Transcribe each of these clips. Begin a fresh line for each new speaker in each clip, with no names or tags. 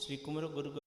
Sri Kumara Guru.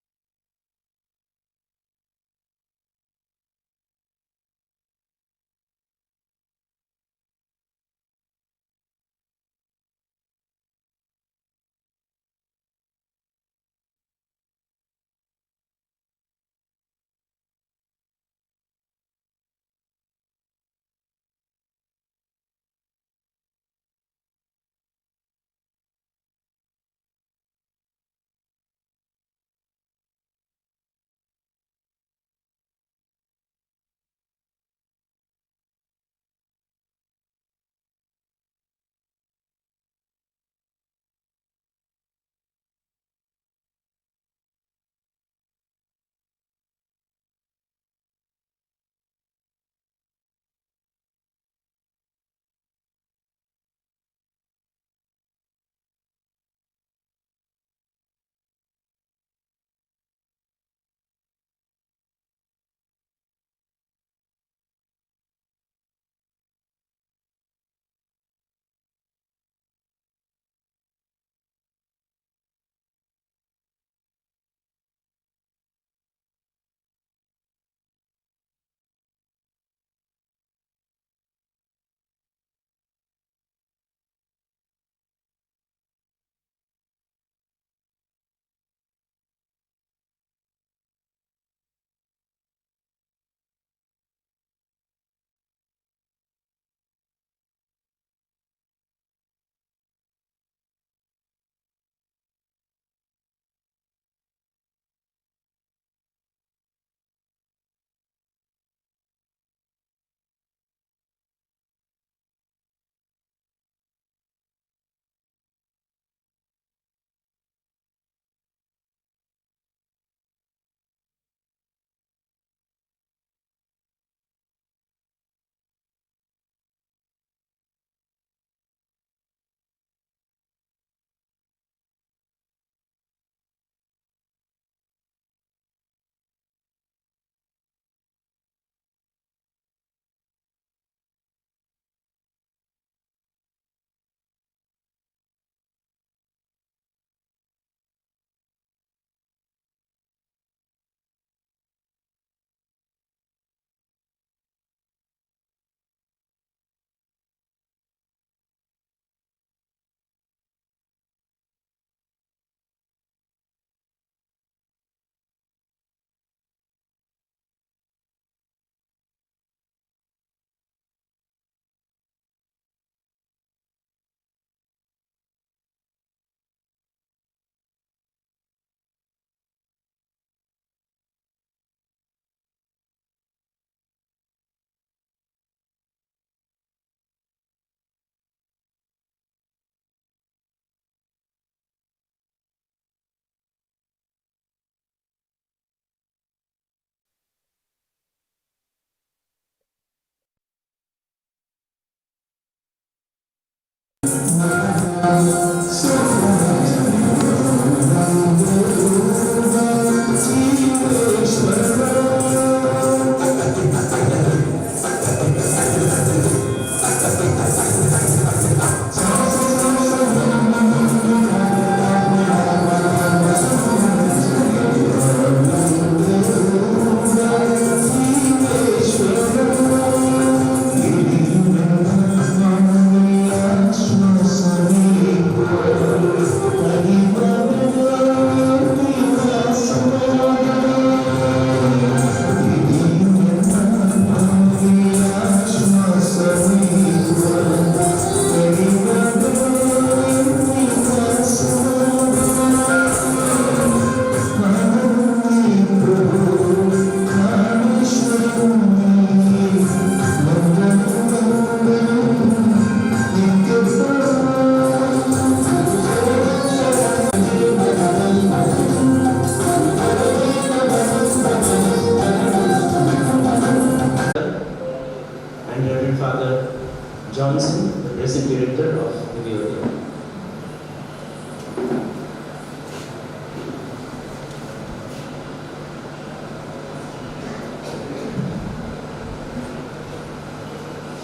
Johnson, the present director of Divyodaya.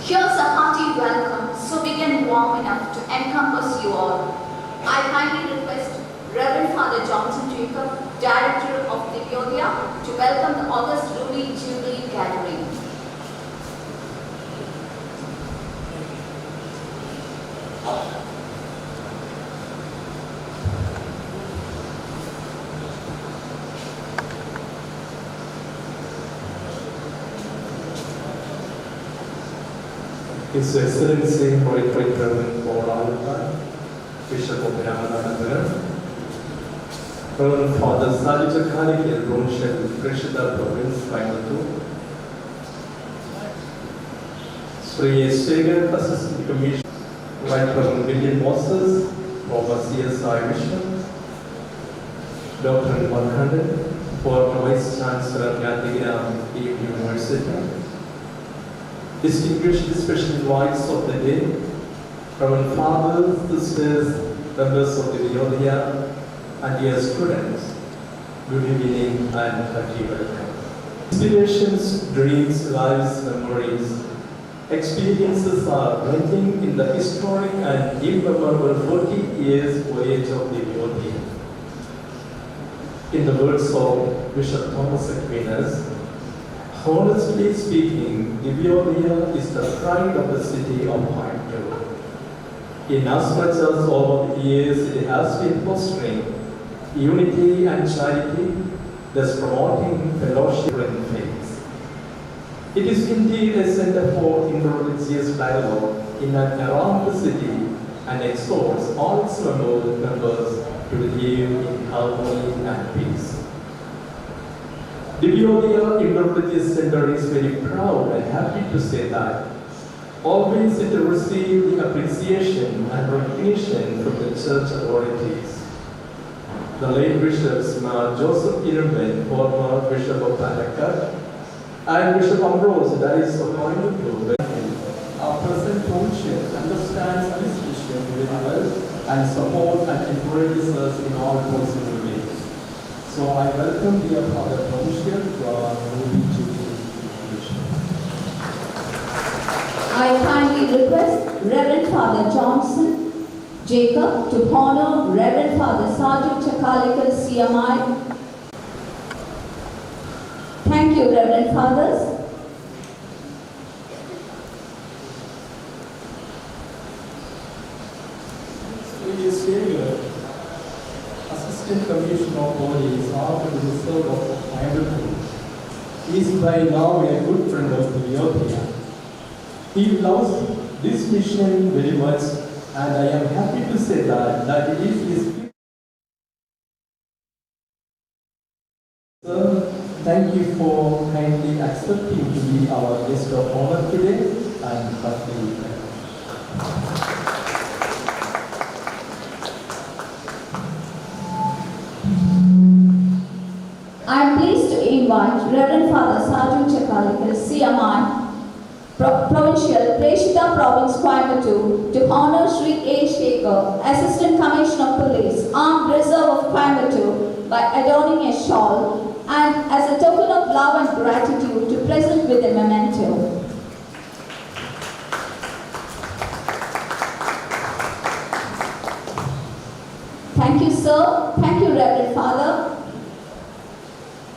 Here's a hearty welcome, so big and warm enough to encompass you all. I kindly request Reverend Father Johnson Jacob, Director of Divyodaya, to welcome the August Jubilee gathering.
His Excellency Right Reverend Paul Bishop of Ramanatharan, Reverend Father Sajja Kalikil, Provincial Preshida Province, Coimbatore, Sri Segar, Assistant Commissioner, Right Reverend William Moses, former CSI Mission, Dr. Markandan, former Vice Chancellor, Gandhigram University, distinguished special invites of the day, Reverend Fathers, Sisters, members of the Divyodaya, and dear students, good evening and hearty welcome. Inspirations, dreams, lives, memories, experiences are blending in the historic and immemorable 40 years voyage of the Divyodaya. In the words of Bishop Thomas Aquinas, honestly speaking, Divyodaya is the pride of the city of Coimbatore. Inasmuch as over the years it has been fostering unity and charity, thus promoting fellowship and faith. It is indeed a center for interreligious dialogue in and around the city and exhorts all its members to live in harmony and peace. Divyodaya Interreligious Center is very proud and happy to say that always it received the appreciation and recognition from the church authorities. The late bishops Joseph Irwin, former Bishop of Palakkad, and Bishop Ambrose, that is of Coimbatore, our present conscience understands this mission very well and support and encourages us in all possible ways. So I welcome dear Father Provincial to our Jubilee institution.
I kindly request Reverend Father Johnson Jacob to honor Reverend Father Sajja Kalikil, CMI. Thank you, Reverend Fathers.
Sri Savior, Assistant Commissioner of Police, after the reserve of Coimbatore, is by now a good friend of Divyodaya. He loves this mission very much, and I am happy to say that it is his. Sir, thank you for kindly accepting to be our guest of honor today, and heartily welcome.
I am pleased to invite Reverend Father Sajja Kalikil, CMI, Provincial Preshida Province, Coimbatore, to honor Sri A. Shekhar, Assistant Commissioner of Police, Armed Reserve of Coimbatore, by adorning a shawl and as a token of love and gratitude to present with a memento. Thank you, sir. Thank you, Reverend Father.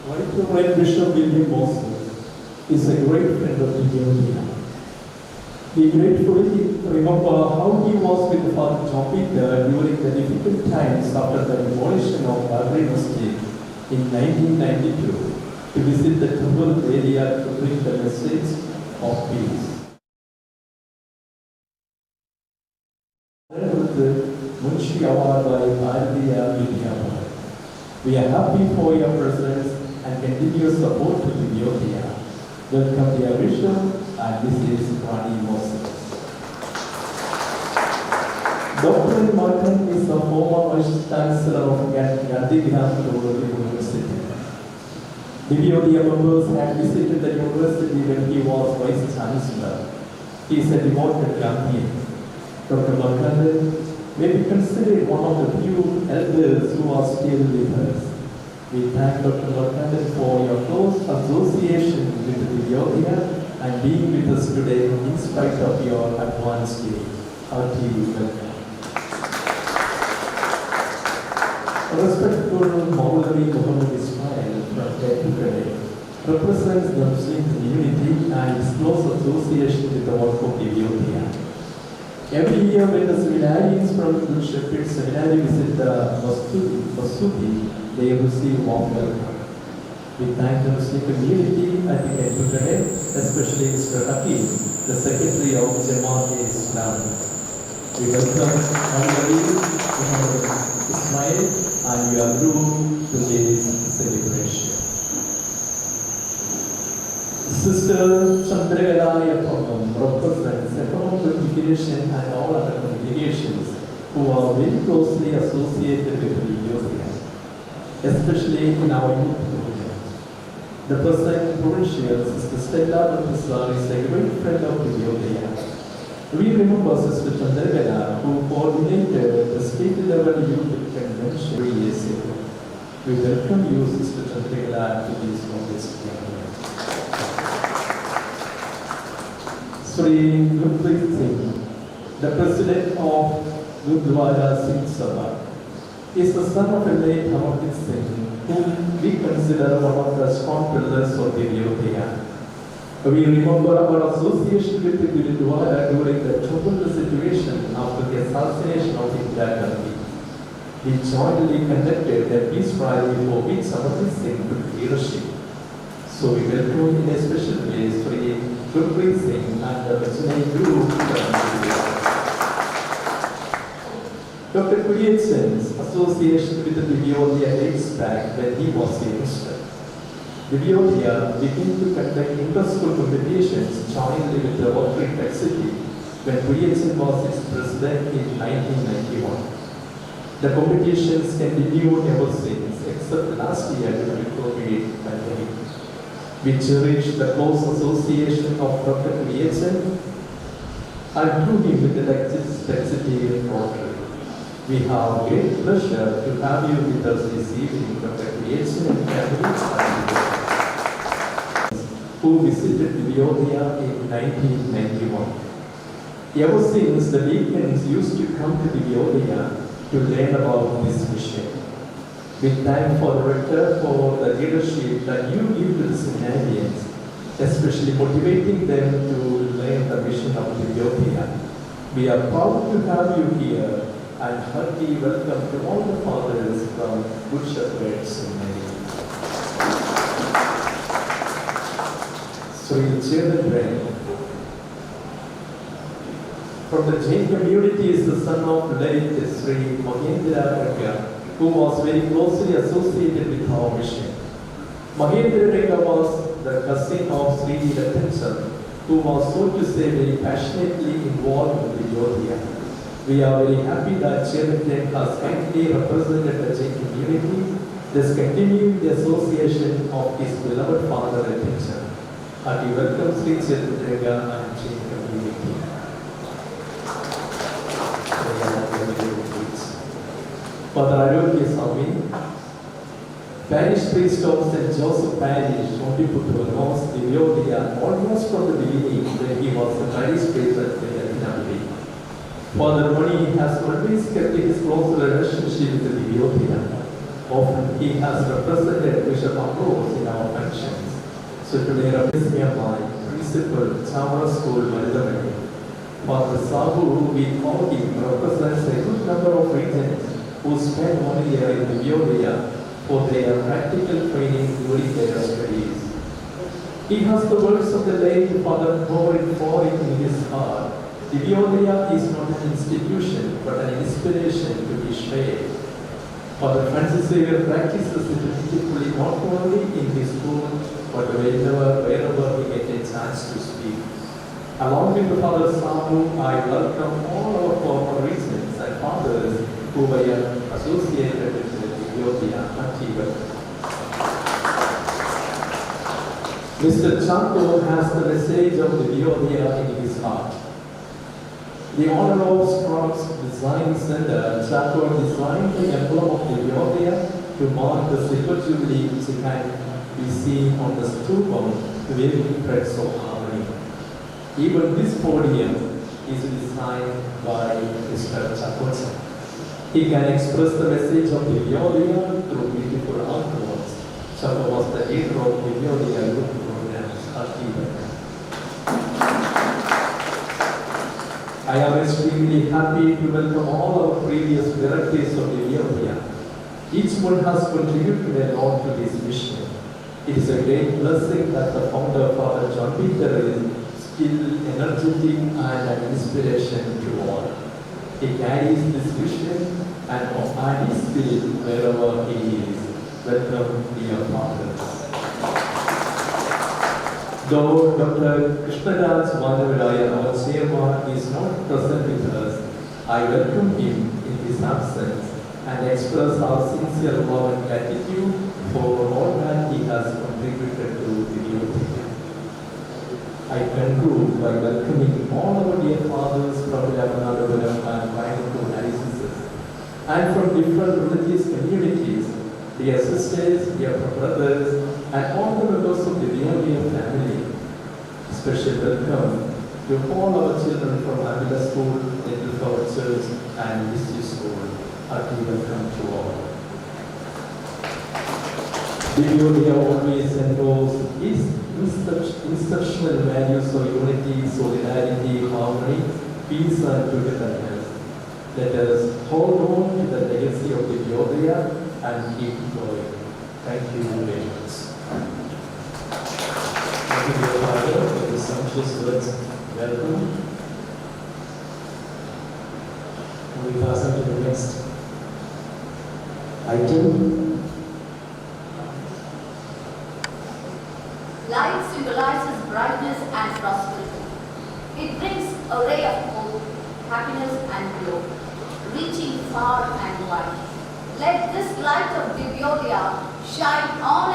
Right Reverend Bishop William Moses is a great friend of Divyodaya. We gratefully remember how he was with Father John Peter during the difficult times after the demolition of Babri Masjid in 1992 to visit the troubled area to bring the message of peace. Munshi Award by Bharatiya Vidya. We are happy for your presence and continuous support to Divyodaya. Welcome dear Bishop, and this is Rani Moses. Dr. Martin is the former Vice Chancellor of Gandhigram University. Divyodaya members had visited the university when he was Vice Chancellor. He is a devoted Gandhian. Dr. Markandan may be considered one of the few elders who are still with us. We thank Dr. Markandan for your close association with Divyodaya and being with us today in spite of your advanced age. Hearty welcome. Respectful Maulvi Muhammad Ismail from Calcutta represents the Muslim community and its close association with the work of Divyodaya. Every year when the seminarians from Good Shepherd Seminary visit the Masudi, they receive warm welcome. We thank the Muslim community at the Calcutta, especially Mr. Hakim, the Secretary of Jamaat-e-Islam. We welcome Maulvi Muhammad Ismail and your group to this celebration. Sister Chandrakaya represents Economic Congregation and all other congregations who are very closely associated with Divyodaya, especially in our youth program. The present provincial Sister Stella Baptista is a great friend of Divyodaya. We remember Sister Chandrakaya who coordinated the state level youth convention 3 years ago. We welcome you, Sister Chandrakaya, to this modest gathering. Sri Gurpreet Singh, the president of Gurdwara Singh Sabha, is the son of a late Hamarjit Singh, whom we consider one of the strong pillars of Divyodaya. We remember our association with the Gurdwara during the troubled situation after the assassination of Indira Gandhi. We jointly conducted a peace rally for which Hamarjit Singh took leadership. So we welcome in a special way Sri Gurpreet Singh and the Jubilee group. Dr. Kurietsen's association with the Divyodaya dates back when he was a minister. Divyodaya began to conduct inter-school competitions jointly with the Rotary Tech City when Kurietsen was its president in 1991. The competitions continued ever since, except last year during the COVID pandemic. We cherish the close association of Dr. Kurietsen and through him with the Tech City and Rotary. We have great pleasure to have you with us this evening, Dr. Kurietsen and family, who visited Divyodaya in 1991. Ever since, the deacons used to come to Divyodaya to learn about this mission. We thank for the rector for the leadership that you give to the seminarians, especially motivating them to learn the mission of Divyodaya. We are proud to have you here and hearty welcome to all the fathers from Good Shepherd Seminary. Sri Children from the Jain community is the son of late Sri Mahendra Ranga, who was very closely associated with our mission. Mahendra Ranga was the cousin of Sri Ratan, who was, so to say, very passionately involved with Divyodaya. We are very happy that Chairman has kindly represented the Jain community, thus continuing the association of his beloved father Ratan. And we welcome Sri Ranga and Jain community. Father Arogya Swami, parish priest of St. Joseph Parish, Ondiputtur, knows Divyodaya almost from the beginning when he was the parish priest at Jubilee. Father Mani has always kept his close relationship with Divyodaya. Often he has represented Bishop Ambrose in our functions. So today represents me my principal, Chamara School, Maridamani. Father Sabu, we call him, represents a good number of regents who spend 1 year in Divyodaya for their practical training during their studies. He has the words of the late Father pouring in his heart. Divyodaya is not an institution, but an inspiration to be shared. Father Francis Xavier practices it repeatedly not only in his school, but wherever we get a chance to speak. Along with Father Samu, I welcome all our former regents and fathers who were associated with Divyodaya. Mr. Chanto has the message of Divyodaya in his heart. The Honor of Strong's Design Center, Chaco designed the emblem of Divyodaya to mark the Silver Jubilee, which can be seen on the stupum waving threads of harmony. Even this podium is designed by Mr. Chakocha. He can express the message of Divyodaya through beautiful artworks. Chapa was the leader of Divyodaya group programs at Jubilee. I am extremely happy to welcome all our previous directors of Divyodaya. Each one has contributed a lot to this mission. It is a great blessing that the founder, Father John Peter, is skilled, energetic, and an inspiration to all. He carries this vision and his spirit wherever he is. Welcome, dear fathers. Though Dr. Krishnadans Divyodaya, our chairman, is not present with us, I welcome him in his absence and express our sincere love and gratitude for all that he has contributed to Divyodaya. I conclude by welcoming all our dear fathers from Yavanadapuram and Vainaku dioceses and from different religious communities, dear sisters, dear brothers, and all the members of the Divyodaya family. Special welcome to all our children from Avila School, Little Flower Church, and Mystery School. Hearty welcome to all. Divyodaya always enrolls its instructional values of unity, solidarity, harmony, peace, and togetherness. Let us hold on to the legacy of Divyodaya and keep going. Thank you very much.
Thank you, dear Father, for the sumptuous words. Welcome. We pass on to the next item.
Light symbolizes brightness and prosperity. It brings a ray of hope, happiness and glow, reaching far and wide. Let this light of Divyodaya shine on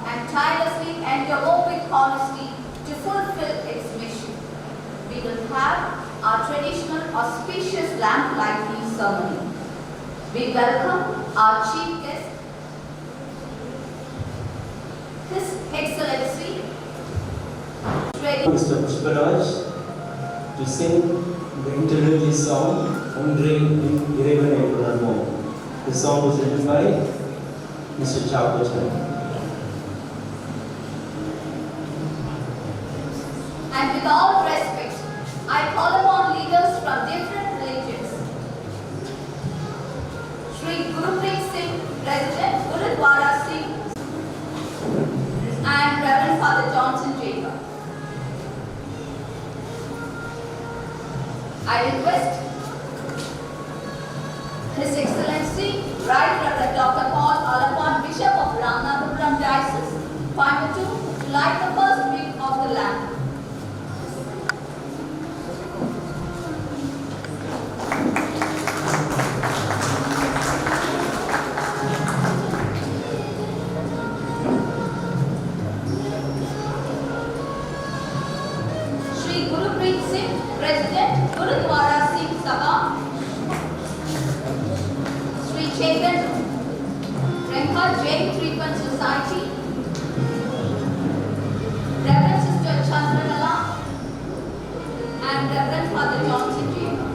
and tirelessly endeavor with honesty to fulfill its mission. We will have our traditional auspicious lamp lighting ceremony. We welcome our chief guest, His Excellency,
Mr. Pushparaj, to sing the interreligious song, Ondre Irevane Pranamo. The song was written by Mr. Chapachan.
and with all respect, I call upon leaders from different religions. Sri Gurupreet Singh, President, Gurudwara Singh, and Reverend Father Johnson Jacob. I request His Excellency, Right Reverend Dr. Paul Alapan, Bishop of Ramanathapuram Diocese, Coimbatore, to light the first wick of the lamp. Sri Gurupreet Singh, President, Gurudwara Singh Sabha, Sri Chetan Renkha Jain Treatment Society, Reverend Sister Chandranala, and Reverend Father Johnson Jacob.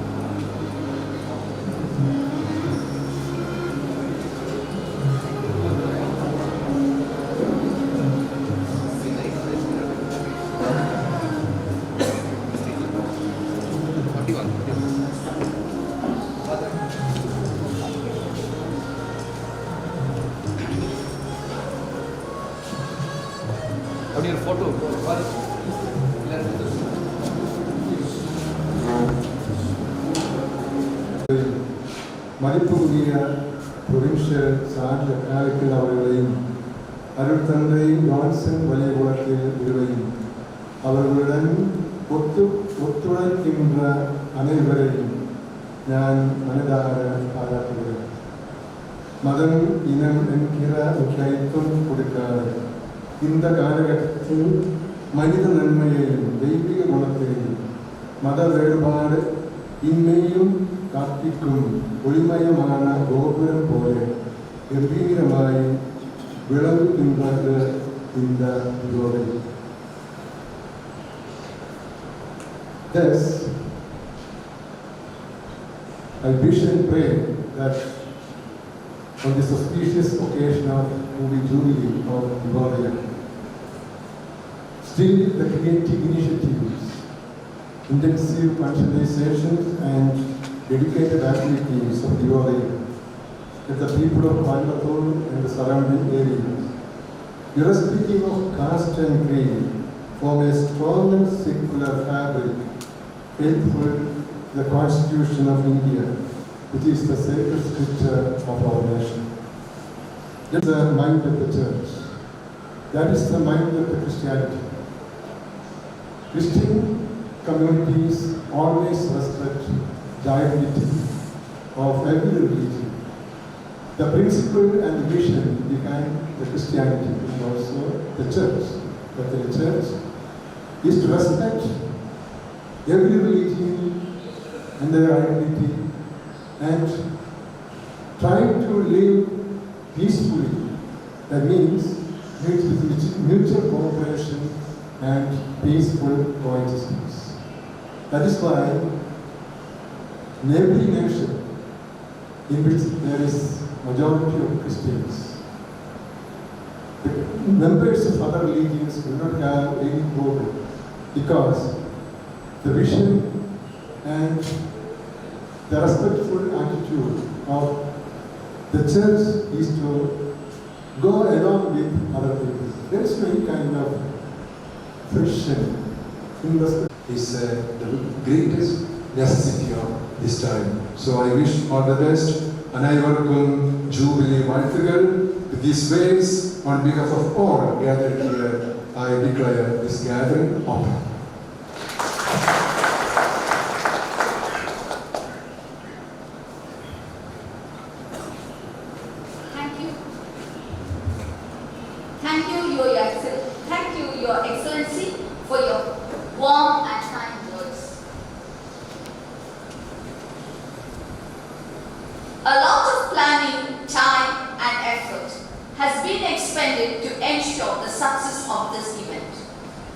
How do you photo?
மதிப்புக்குரிய புரொவின்ஷியல் charge காலத்தில் அவர்களையும் அருள் தந்தை Johnson வலியுறுத்தல் இருவையும் அவர்களுடன் ஒத்துழைக்கின்ற அனைவரையும் நான் மனதார பாராட்டுகிறேன். மதம் இனம் என்கிற முக்கியத்துவம் கொடுக்காது இந்த காலகட்டத்தில் மனித நன்மையையும் தெய்வீக குணத்தையும் மத வேறுபாடு இன்மையும் காப்பிக்கும் ஒளிமயமான கோபுரம் போல கம்பீரமாய் விளங்குகின்றது இந்த யோகை. Thus, I wish and pray that on this auspicious occasion of Jubilee of Divyodaya, still the creative initiatives, intensive conscientizations and dedicated activities of Divyodaya that the people of Coimbatore and the surrounding areas, irrespective of caste and creed, form a strong and secular fabric faithful to the Constitution of India, which is the sacred scripture of our nation. That's the mind of the church. That is the mind of the Christianity. Christian communities always respect the identity of every religion. The principle and the vision behind the Christianity and also the church. But the church is to respect every religion and their identity and try to live peacefully. That means with mutual cooperation and peaceful coexistence. That is why in every nation in which there is majority of Christians, the members of other religions do not have any problem because the vision and the respectful attitude of the church is to go along with other people. There is no any kind of friction in the
is the greatest necessity of this time. So I wish all the best. Anaivarkum Jubilee வாழ்த்துகள். With these ways, on behalf of all gathered here, I declare this gathering open.
Thank you, Your Excellency, for your warm and kind words. A lot of planning, time, and effort has been expended to ensure the success of this event.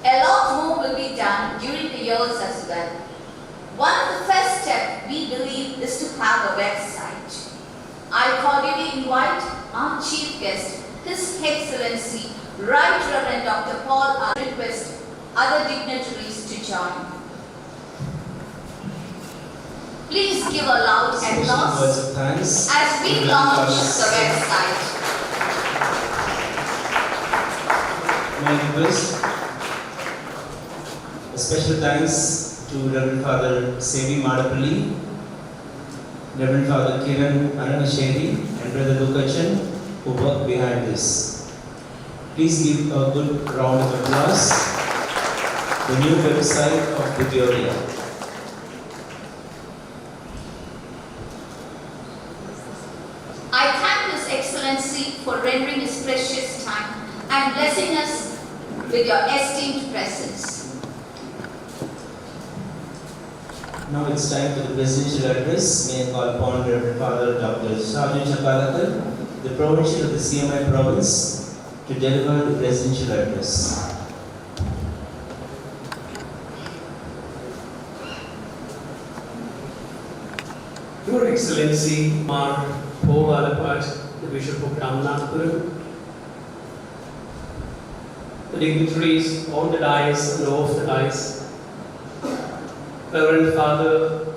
A lot more will be done during the years as well. One of the first steps we believe is to have a website. I cordially invite our chief guest, His Excellency Right Reverend Dr. Paul, and request other dignitaries to join. Please give a loud applause
Words of thanks
as we launch the website.
May I request a special thanks to Reverend Father Sevi Madapalli, Reverend Father Kiran Ananasheri, and Brother Lukachan who worked behind this. Please give a good round of applause to the new website of Divyodaya.
I thank His Excellency for rendering His precious time and blessing us with your esteemed presence.
Now it's time for the presidential address. May I call upon Reverend Father Dr. Sadhu Chakalakar, the provincial of the CMI province, to deliver the presidential address.
Your Excellency, Mar Paul Alapat, the Bishop of Ramnathpuram, the dignitaries on the dais and off the dais, Reverend Father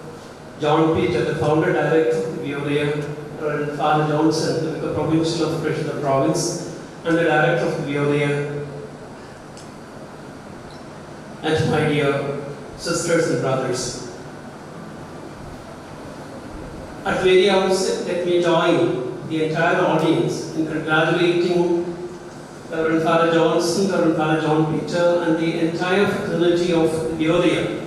John Peter, the founder director of Divyodaya, Reverend Father Johnson, the provincial of the province, and the director of Divyodaya, and my dear sisters and brothers. At the very outset, let me join the entire audience in congratulating Reverend Father Johnson, Reverend Father John Peter, and the entire fraternity of Divyodaya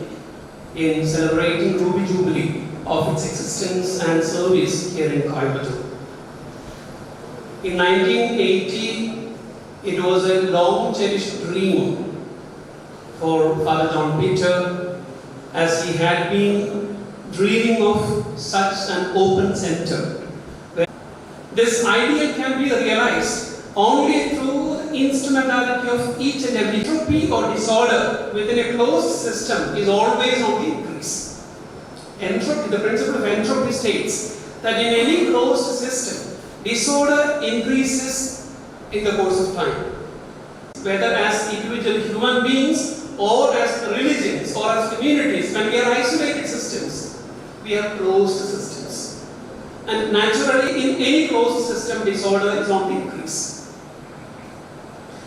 in celebrating Ruby Jubilee of its existence and service here in Coimbatore. In 1980, it was a long cherished dream for Father John Peter, as he had been dreaming of such an open center. This idea can be realized only through the instrumentality of each and every entropy or disorder within a closed system is always on the increase. Entropy, the principle of entropy states that in any closed system, disorder increases in the course of time. Whether as individual human beings or as religions or as communities, when we are isolated systems, we have closed systems. And naturally, in any closed system, disorder is on the increase.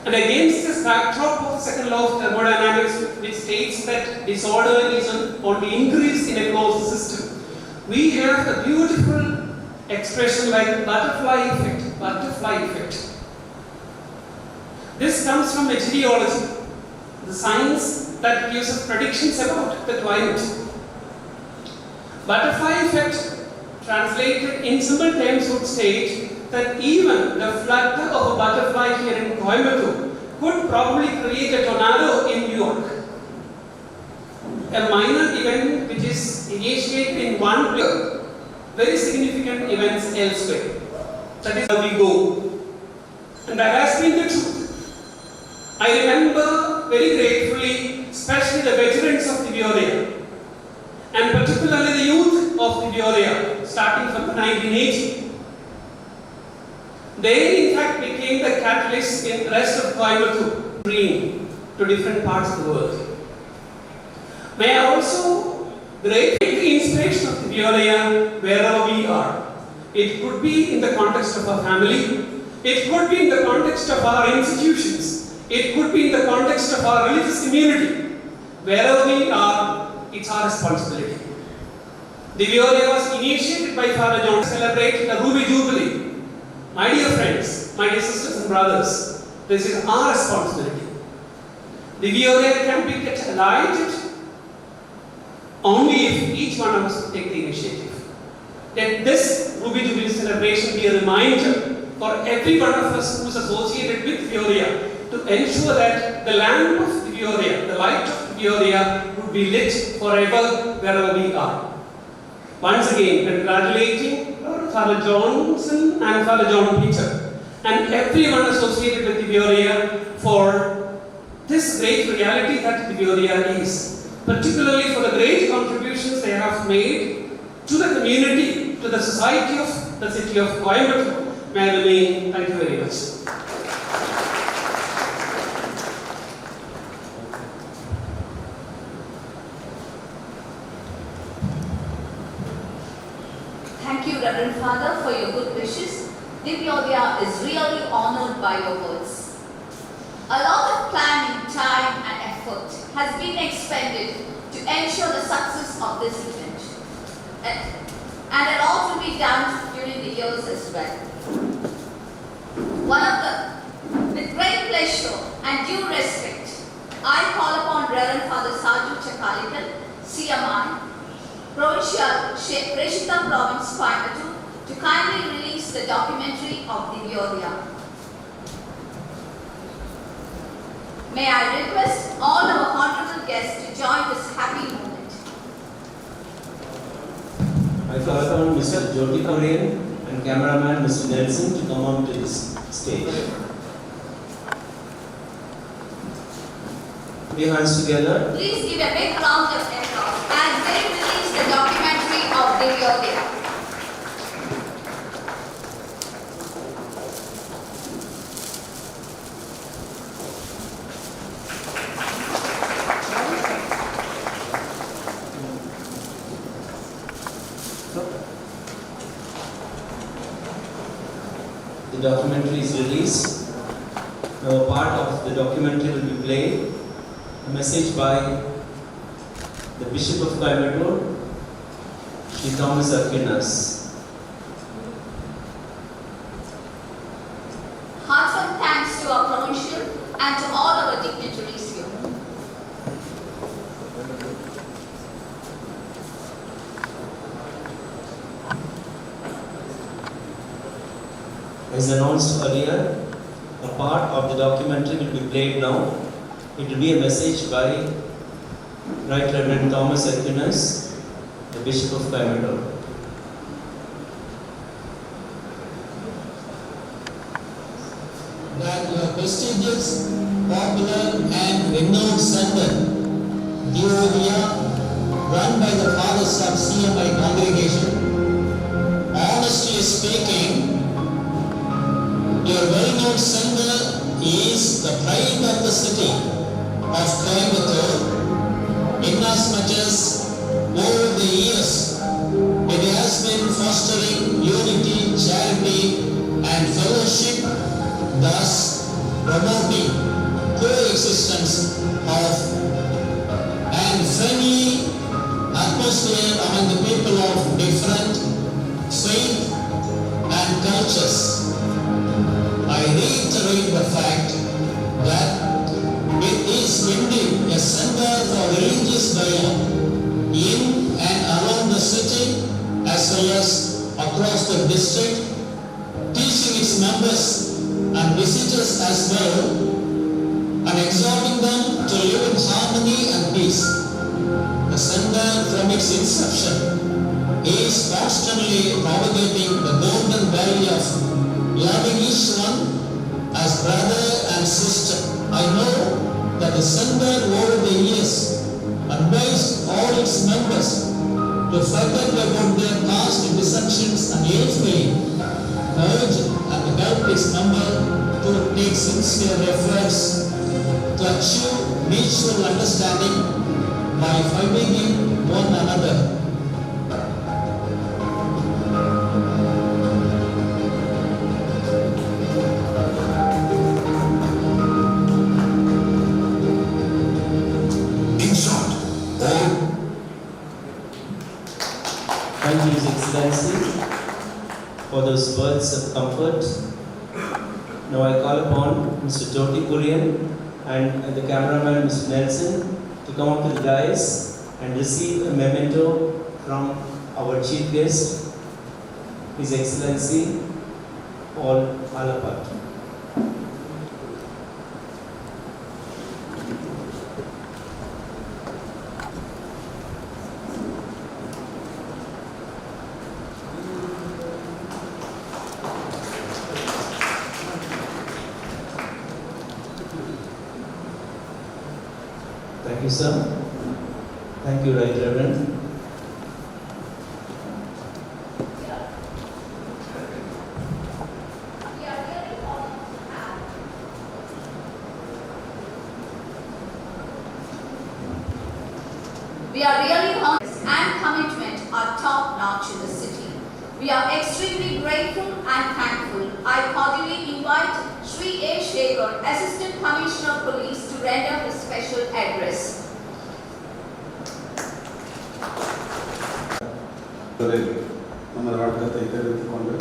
And against this backdrop of the second law of thermodynamics, which states that disorder is on the increase in a closed system, we have a beautiful expression like butterfly effect. Butterfly effect. This comes from meteorology, the science that gives us predictions about the climate. Butterfly effect, translated in simple terms, would state that even the flutter of a butterfly here in Coimbatore could probably create a tornado in New York. A minor event which is initiated in one place, very significant events elsewhere. That is how we go. And that has been the truth. I remember very gratefully, especially the veterans of Divyodaya, and particularly the youth of Divyodaya, starting from the 1980s. They in fact became the catalyst in the rest of Coimbatore, bring to different parts of the world. May I also take the inspiration of Divyodaya wherever we are. It could be in the context of our family, it could be in the context of our institutions, it could be in the context of our religious community. Wherever we are, it's our responsibility. Divyodaya was initiated by Father John to celebrate the Ruby Jubilee. My dear friends, my dear sisters and brothers, this is our responsibility. Divyodaya can be kept alighted only if each one of us take the initiative. Let this Ruby Jubilee celebration be a reminder for every one of us who is associated with Divyodaya to ensure that the lamp of Divyodaya, the light of Divyodaya, would be lit forever wherever we are. Once again, congratulating Father Johnson and Father John Peter and everyone associated with Divyodaya for this great reality that Divyodaya is, particularly for the great contributions they have made to the community, to the society of the city of Coimbatore. May I remain. Thank you very much.
Thank you, Reverend Father, for your good wishes. Divyodaya is really honored by your words. A lot of planning, time and effort has been expended to ensure the success of this event. And a lot will be done during the years as well. With great pleasure and due respect, I call upon Reverend Father Saju Chakalikal, CMI, Provincial Preshita Province, Coimbatore, to kindly release the documentary of Divyodaya. May I request all our honorable guests to join this happy moment.
I call upon Mr. Jyoti Korean and cameraman Mr. Nelson to come on to this stage. Put your hands together.
Please give a big round of applause as they release the documentary of Divyodaya.
The documentary is released. Now a part of the documentary will be played. A message by the Bishop of Coimbatore, Sri Thomas Aquinas.
Heartfelt thanks to our provincial and to all our dignitaries here.
As announced earlier, a part of the documentary will be played now. It will be a message by Right Reverend Thomas Aquinas, the Bishop of Coimbatore.
That your prestigious, popular and renowned center, Divyodaya, run by the fathers of CMI congregation, honestly speaking, your well-known sender is the pride of the city of Coimbatore, inasmuch as over the years it has been fostering unity, charity, and fellowship, thus promoting coexistence of and friendly atmosphere among the people of different faith and cultures. I reiterate the fact that it is indeed a center for religious dialogue in and around the city as well as across the district, teaching its members and visitors as well and exhorting them to live in harmony and peace. The center from its inception is constantly propagating the golden value of loving each one as brother and sister. I know that the center over the years advised all its members to forget about their past dissensions and ill-feeling, urge and help its member to take sincere efforts to achieve mutual understanding by forgiving one another.
In short, all
Thank you, His Excellency, for those words of comfort. Now I call upon Mr. Jyoti Kurian and the cameraman, Mr. Nelson, to come up to the dais and receive a memento from our chief guest, His Excellency Paul Alapat. Thank you, sir. Thank you, Right Reverend.
We are really honored and commitment are top-notch in the city. We are extremely grateful and thankful. I cordially invite Sri A. Shekhar, Assistant Commissioner of Police, to render his special address.
நமது வணக்கத்தை தெரிவித்துக் கொண்டு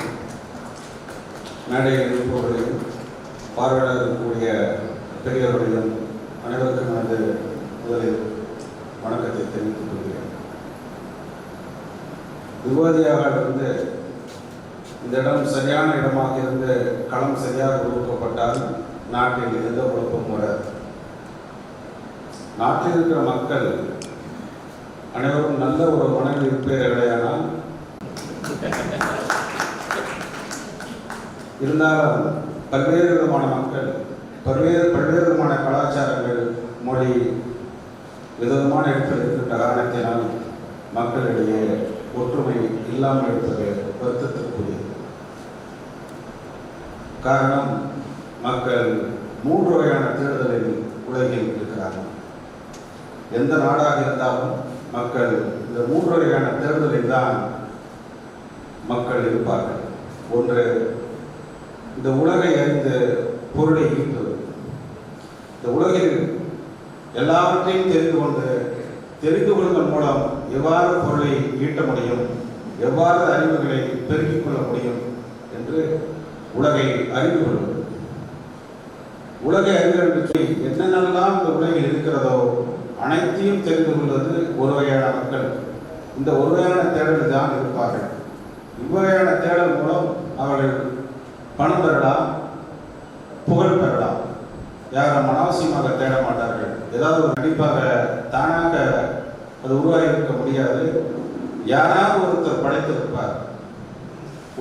மேடையில் இருப்பவர்களையும் பார்வையாளர் இருக்கக்கூடிய பெரியவர்களையும் அனைவருக்கும் எனது முதலில் வணக்கத்தை தெரிவித்துக் கொள்கிறேன். திவ்யோதயாக இருந்து இந்த இடம் சரியான இடமாக இருந்து களம் சரியாக உருவாக்கப்பட்டால் நாட்டில் எந்த குழப்பமும் வராது. நாட்டில் இருக்கிற மக்கள் அனைவரும் நல்ல ஒரு மனதில் இருப்பீர்களேயானால் இருந்தாலும் பல்வேறு விதமான மக்கள் பல்வேறு விதமான கலாச்சாரங்கள் மொழி விதமான இடத்தில் இருக்கின்ற காரணத்தினால் மக்களிடையே ஒற்றுமை இல்லாமல் இருப்பது வருத்தத்திற்குரியது. காரணம், மக்கள் 3 வகையான தேர்தலில் உலகில் இருக்கிறார்கள். எந்த நாடாக இருந்தாலும் மக்கள் இந்த 3 வகையான தேர்தலில் தான் மக்கள் இருப்பார்கள். ஒன்று, இந்த உலகை அறிந்து பொருளை ஈட்டுவது. இந்த உலகில் எல்லாவற்றையும் தெரிந்து கொள்வதன் மூலம் எவ்வாறு பொருளை ஈட்ட முடியும், எவ்வாறு அறிவுகளை பெருக்கிக் கொள்ள முடியும் என்று உலகை அறிந்து கொள்வது. உலகை அறிதல் என்று சொல்லி என்னென்னலாம் இந்த உலகில் இருக்கிறதோ அனைத்தையும் தெரிந்து கொள்வது ஒரு வகையான மக்கள். இந்த ஒரு வகையான தேடல் தான் இருப்பார்கள். இவ்வகையான தேடல் மூலம் அவர்கள் பணம் பெறலாம், புகழ் பெறலாம். யாரும் அனாவசியமாக தேட மாட்டார்கள். ஏதாவது ஒரு கண்டிப்பாக தானாக அது உருவாகி இருக்க முடியாது. யாராவது ஒருத்தர் படைத்திருப்பார்.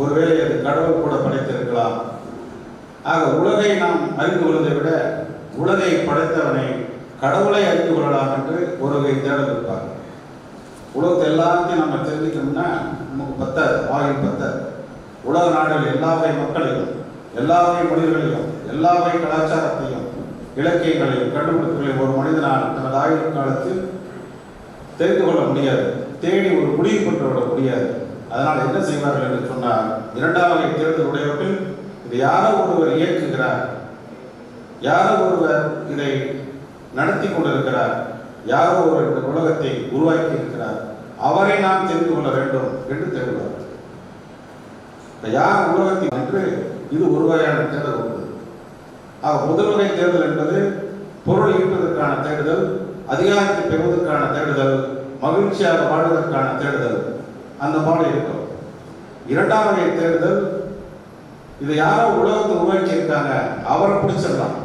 ஒருவேளை அது கடவுள் கூட படைத்திருக்கலாம். ஆக உலகை நாம் அறிந்து கொள்வதை விட உலகை படைத்தவனை, கடவுளை அறிந்து கொள்ளலாம் என்று ஒரு வகை தேடல் இருப்பார். உலகத்தை எல்லாத்தையும் நம்ம தெரிஞ்சுக்கணும்னா நமக்கு பத்தாது, ஆயுள் பத்தாது. உலக நாடுகள் எல்லா வகை மக்களையும், எல்லா வகை மொழிகளையும், எல்லா வகை கலாச்சாரத்தையும், இலக்கியங்களையும், கண்டுபிடிப்புகளையும் ஒரு மனிதனால் தனது ஆயுள் காலத்தில் தெரிந்து கொள்ள முடியாது, தேடி ஒரு முடிவு கொண்டு விட முடியாது. அதனால் என்ன செய்வார்கள் என்று சொன்னால், இரண்டாம் வகை தேர்தல் உடையவர்கள் இது யாரோ ஒருவர் இயக்குகிறார், யாரோ ஒருவர் இதை நடத்தி கொண்டிருக்கிறார், யாரோ ஒரு இந்த உலகத்தை உருவாக்கி இருக்கிறார், அவரை நாம் தெரிந்து கொள்ள வேண்டும் என்று தேடுவார்கள். யார் உலகத்தை என்று இது ஒரு வகையான தேர்தல் உண்டு. முதல் வகை தேர்தல் என்பது பொருள் ஈட்டுவதற்கான தேடுதல், அதிகாரத்தை பெறுவதற்கான தேடுதல், மகிழ்ச்சியாக வாழ்வதற்கான தேடுதல், அந்த பாடம் இருக்கும். இரண்டாம் வகை தேடுதல் இது யாரோ உலகத்தை உருவாக்கி இருக்காங்க, அவரை பிடிச்சிடலாம்,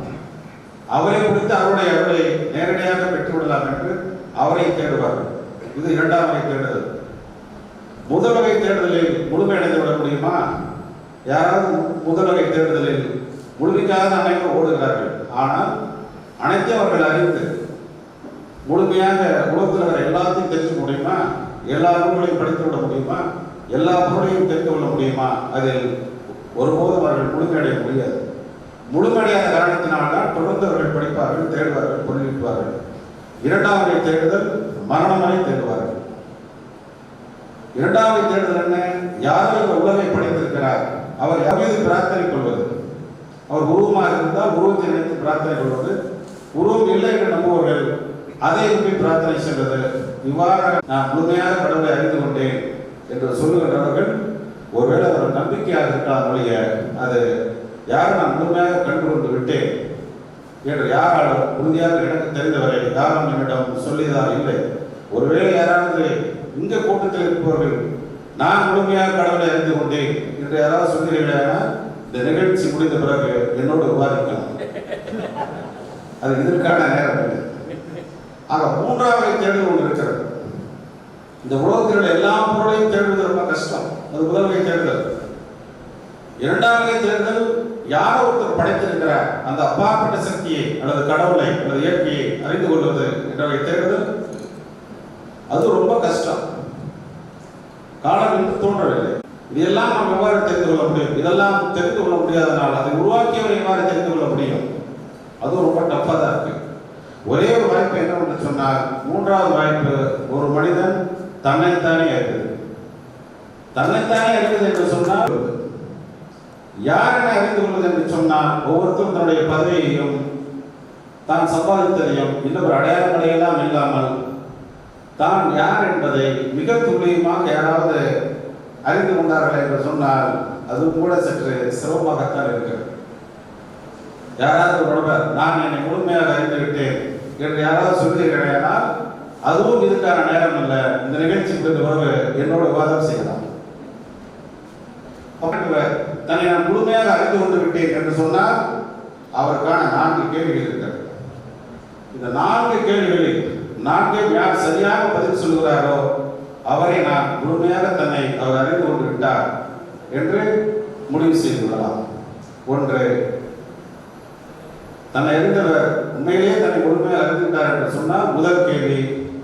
அவரை பிடித்து அவருடைய அருளை நேரடியாக பெற்றுவிடலாம் என்று அவரை தேடுவார்கள். இது இரண்டாம் வகை தேடுதல். முதல் வகை தேடுதலில் முழுமையடைந்து விட முடியுமா? யாராவது முதல் வகை தேடுதலில் முழுமைக்காக அனைவரும் ஓடுகிறார்கள். ஆனால் அனைத்தையும் அவர்கள் அறிந்து முழுமையாக உலகத்தில் வர எல்லாத்தையும் தெரிஞ்சு முடியுமா? எல்லா நூல்களையும் படித்து விட முடியுமா? எல்லா பொருளையும் தெரிந்து கொள்ள முடியுமா? அதில் ஒருபோதும் அவர்கள் முழுமையடைய முடியாது. முழுமையடையாத காரணத்தினால்தான் தொடர்ந்து அவர்கள் படிப்பார்கள், தேடுவார்கள், பொருளீட்டுவார்கள். இரண்டாம் வகை தேடுதல் மரணம் வரை தேடுவார்கள். இரண்டாம் வகை தேடுதல் என்ன? யாரோ இந்த உலகை படைத்திருக்கிறார், அவர் யார் மீது பிரார்த்தனை கொள்வது. அவர் உருவமாக இருந்தால் உருவத்தை நினைத்து பிரார்த்தனை கொள்வது, உருவம் இல்லை என்று நம்புவர்கள் அதை நம்பி பிரார்த்தனை செய்வது. இவ்வாறு நான் முழுமையாக கடவுளை அறிந்து கொண்டேன் என்று சொல்லுகின்றவர்கள் ஒருவேளை அவர் நம்பிக்கையாக இருக்கலாம் ஒழிய, அது யாரும் நான் முழுமையாக கண்டு கொண்டு விட்டேன் என்று யாராலும் உறுதியாக எனக்கு தெரிந்தவரை யாரும் என்னிடம் சொல்லியதாக இல்லை. ஒருவேளை யாராவது இந்த கூட்டத்தில் இருப்பவர்கள் நான் முழுமையாக கடவுளை அறிந்து கொண்டேன் என்று யாராவது சொல்கிறீர்களா, இந்த நிகழ்ச்சி முடிந்த பிறகு என்னோடு விவாதிக்கலாம். அது இதற்கான நேரம் இல்லை. ஆக மூன்றாவது தேடுதல் ஒன்று இருக்கிறது. இந்த உலகத்தில் எல்லா பொருளையும் தேடுவது ரொம்ப கஷ்டம். அது முதல் வகை தேடுதல். இரண்டாம் வகை தேடுதல் யாரோ ஒருத்தர் படைத்திருக்கிறார், அந்த அப்பாற்பட்ட சக்தியை அல்லது கடவுளை அல்லது இயற்கையை அறிந்து கொள்வது என்ற வகை தேடுதல். அது ரொம்ப கஷ்டம். காலம் என்று தோன்றவில்லை. இதெல்லாம் நாம் எவ்வாறு தெரிந்து கொள்ள முடியும்? இதெல்லாம் தெரிந்து கொள்ள முடியாதனால் அதை உருவாக்கியவரை எவ்வாறு தெரிந்து கொள்ள முடியும்? அது ரொம்ப டஃப்பாக தான் இருக்கு. ஒரே ஒரு வாய்ப்பு என்னவென்று சொன்னால், மூன்றாவது வாய்ப்பு, ஒரு மனிதன் தன்னைத்தானே அறிவது. தன்னைத்தானே அறிவது என்று சொன்னால், யாரென அறிந்து கொள்வது என்று சொன்னால், ஒவ்வொருத்தரும் தன்னுடைய பதவியையும் தான் சம்பாதித்ததையும் இன்னொரு அடையாளங்களை எல்லாம் இல்லாமல் தான் யார் என்பதை மிக துல்லியமாக யாராவது அறிந்து கொண்டார்கள் என்று சொன்னால் அது கூட சற்று சிரமமாகத்தான் இருக்கிறது. யாராவது ஒருவர் நான் என்னை முழுமையாக அறிந்து விட்டேன் என்று யாராவது சொல்லுகிறேனால் அதுவும் இதுக்கான நேரம் அல்ல. இந்த நிகழ்ச்சிக்கு பிறகு என்னோட விவாதம் செய்யலாம். தன்னை நான் முழுமையாக அறிந்து கொண்டு விட்டேன் என்று சொன்னால் அவருக்கான 4 கேள்விகள் இருக்கிறது. இந்த 4 கேள்விகளில் 4 யார் சரியாக பதில் சொல்கிறாரோ அவரை நான் முழுமையாக தன்னை அவர் அறிந்து கொண்டு விட்டார் என்று முடிவு செய்து கொள்ளலாம். 1, தன்னை அறிந்தவர் உண்மையிலேயே தன்னை முழுமையாக அறிந்து விட்டார் என்று சொன்னால் முதல் கேள்வி,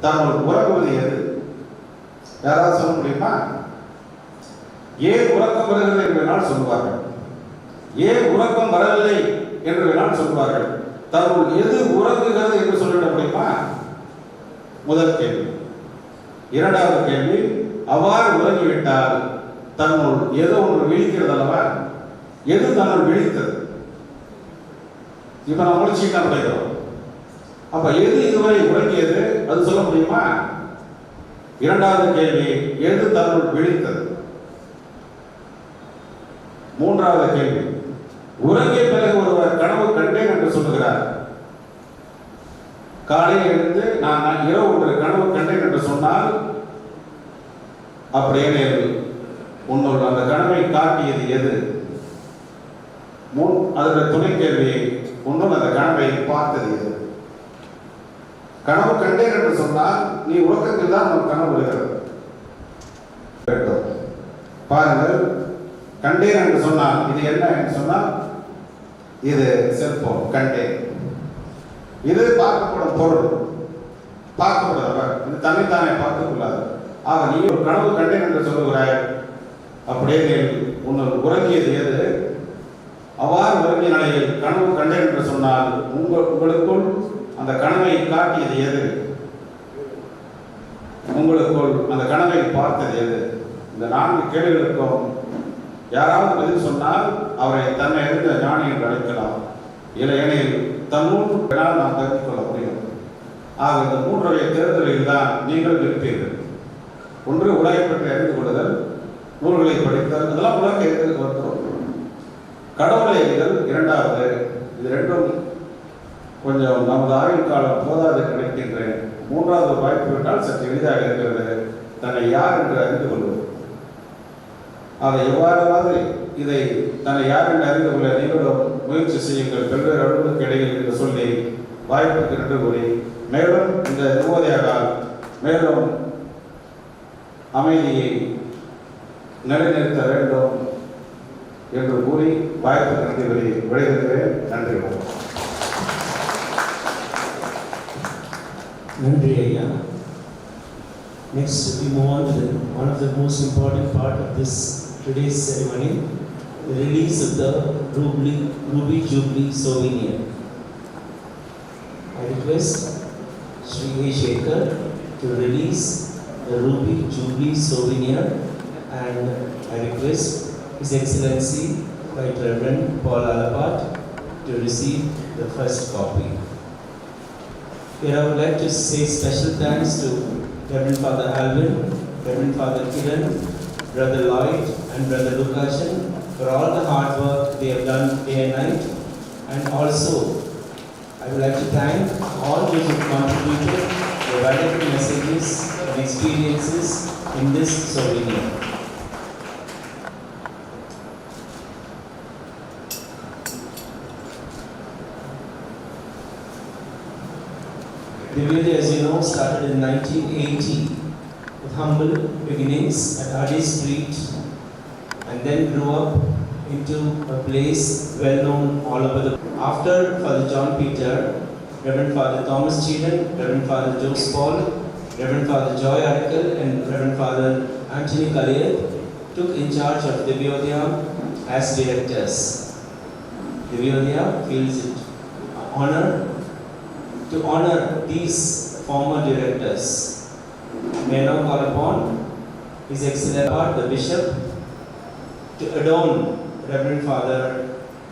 தான் உறங்குவது எது? யாராவது சொல்ல முடியுமா? ஏன் உறக்கம் வருகிறது என்று வேணால் சொல்லுவார்கள், ஏன் உறக்கம் வரவில்லை என்று வேணால் சொல்லுவார்கள். தன்னுள் எது உறங்குகிறது என்று சொல்லிவிட முடியுமா? முதல் கேள்வி. இரண்டாவது கேள்வி, அவ்வாறு உறங்கிவிட்டால் தன்னுள் ஏதோ ஒன்று விழிக்கிறது அல்லவா? எது தன்னுள் விழித்தது? இப்ப நம்ம முடிச்சுட்டு தான் படிக்கிறோம். அப்ப எது இதுவரை உறங்கியது அது சொல்ல முடியுமா? இரண்டாவது கேள்வி, எது தன்னுள் விழித்தது? மூன்றாவது கேள்வி, உறங்கிய பிறகு ஒருவர் கனவு கண்டேன் என்று சொல்லுகிறார். காலையில் எழுந்து நான் இரவு ஒரு கனவு கண்டேன் என்று சொன்னால் அப்படியே உன்னோட அந்த கனவை காட்டியது எது? அதனுடைய துணை கேள்வி, உன்னோட அந்த கனவை பார்த்தது எது? கனவு கண்டேன் என்று சொன்னால் நீ உறக்கத்தில் தான் உனக்கு கனவு வருகிறது. பாருங்கள், கண்டேன் என்று சொன்னால் இது என்ன என்று சொன்னால் இது செல்போன் கண்டேன். இது பார்க்கப்படும் பொருள், பார்க்கக்கூடாது, இது தன்னைத்தானே பார்த்துக் கொள்ளாது. ஆக நீ ஒரு கனவு கண்டேன் என்று சொல்லுகிறாய், அப்படியே உன்னால் உறங்கியது எது? அவ்வாறு உறங்கிய நிலையில் கனவு கண்டேன் என்று சொன்னால் உங்களுக்குள் அந்த கனவை காட்டியது எது? உங்களுக்குள் அந்த கனவை பார்த்தது எது? இந்த 4 கேள்விகளுக்கும் யாராவது பதில் சொன்னால் அவரை தன்னை அறிந்த ஞானி என்று அழைக்கலாம். இல்லையெனில் தன்னுள் நாம் தெரிந்து கொள்ள முடியும். ஆக இந்த 3 வகை தேர்தலில் தான் நீங்கள் இருப்பீர்கள். ஒன்று உலகை பற்றி அறிந்து கொள்ளுதல், நூல்களை படித்தல், அதெல்லாம் உலக எதிர்த்து வந்துடும். கடவுளை அறிதல் இரண்டாவது. இது ரெண்டும் கொஞ்சம் நமது ஆயுள் காலம் போதாது நினைக்கின்றேன். 3வது வாய்ப்பு விட்டால் சற்று எளிதாக இருக்கிறது, தன்னை யார் என்று அறிந்து கொள்வது. அதை எவ்வாறாவது இதை தன்னை யார் என்று அறிந்து கொள்ள நீங்களும் முயற்சி செய்யுங்கள். பல்வேறு அளவுக்கு இடையில் என்று சொல்லி வாய்ப்புக்கு நன்றி கூறி, மேலும் இந்த திவ்யோதயாவால் மேலும் அமைதியை நிலைநிறுத்த வேண்டும் என்று கூறி வாய்ப்புக்கு நன்றி கூறி விடைபெறுகிறேன். நன்றி.
நன்றி ஐயா. Next, we move on to one of the most important part of this today's ceremony, the release of the Ruby Jubilee souvenir. I request Sri A. Shekhar to release the Ruby Jubilee souvenir, and I request His Excellency Right Reverend Paul Alapat to receive the first copy. Here I would like to say special thanks to Reverend Father Alvin, Reverend Father Kiran, Brother Lloyd and Brother Lukashan for all the hard work they have done day and night. And also, I would like to thank all those who contributed their valuable messages and experiences in this souvenir. Divyodaya, as you know, started in 1980 with humble beginnings at Adi Street, and then grew up into a place well known all over the. After Father John Peter, Reverend Father Thomas Cheehan, Reverend Father Jose Paul, Reverend Father Joy Arakel, and Reverend Father Anthony Kaliyat took in charge of Divyodaya as directors. Divyodaya feels it honor to honor these former directors. May now call upon His Excellency the Bishop to adorn Reverend Father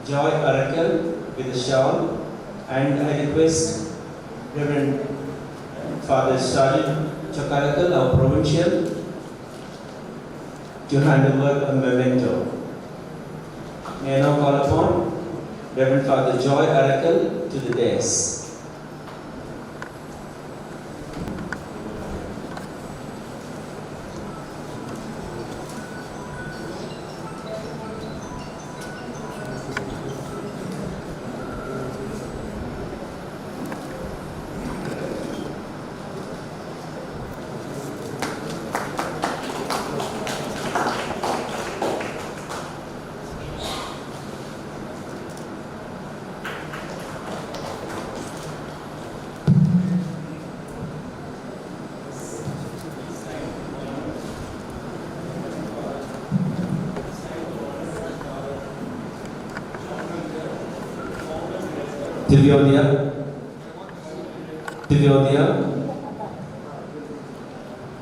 Joy Arakel with a shawl, and I request Reverend Father Sergeant Chakarakal, our provincial, to hand over a memento. May I now call upon Reverend Father Joy Arakel to the dais. Divyodaya.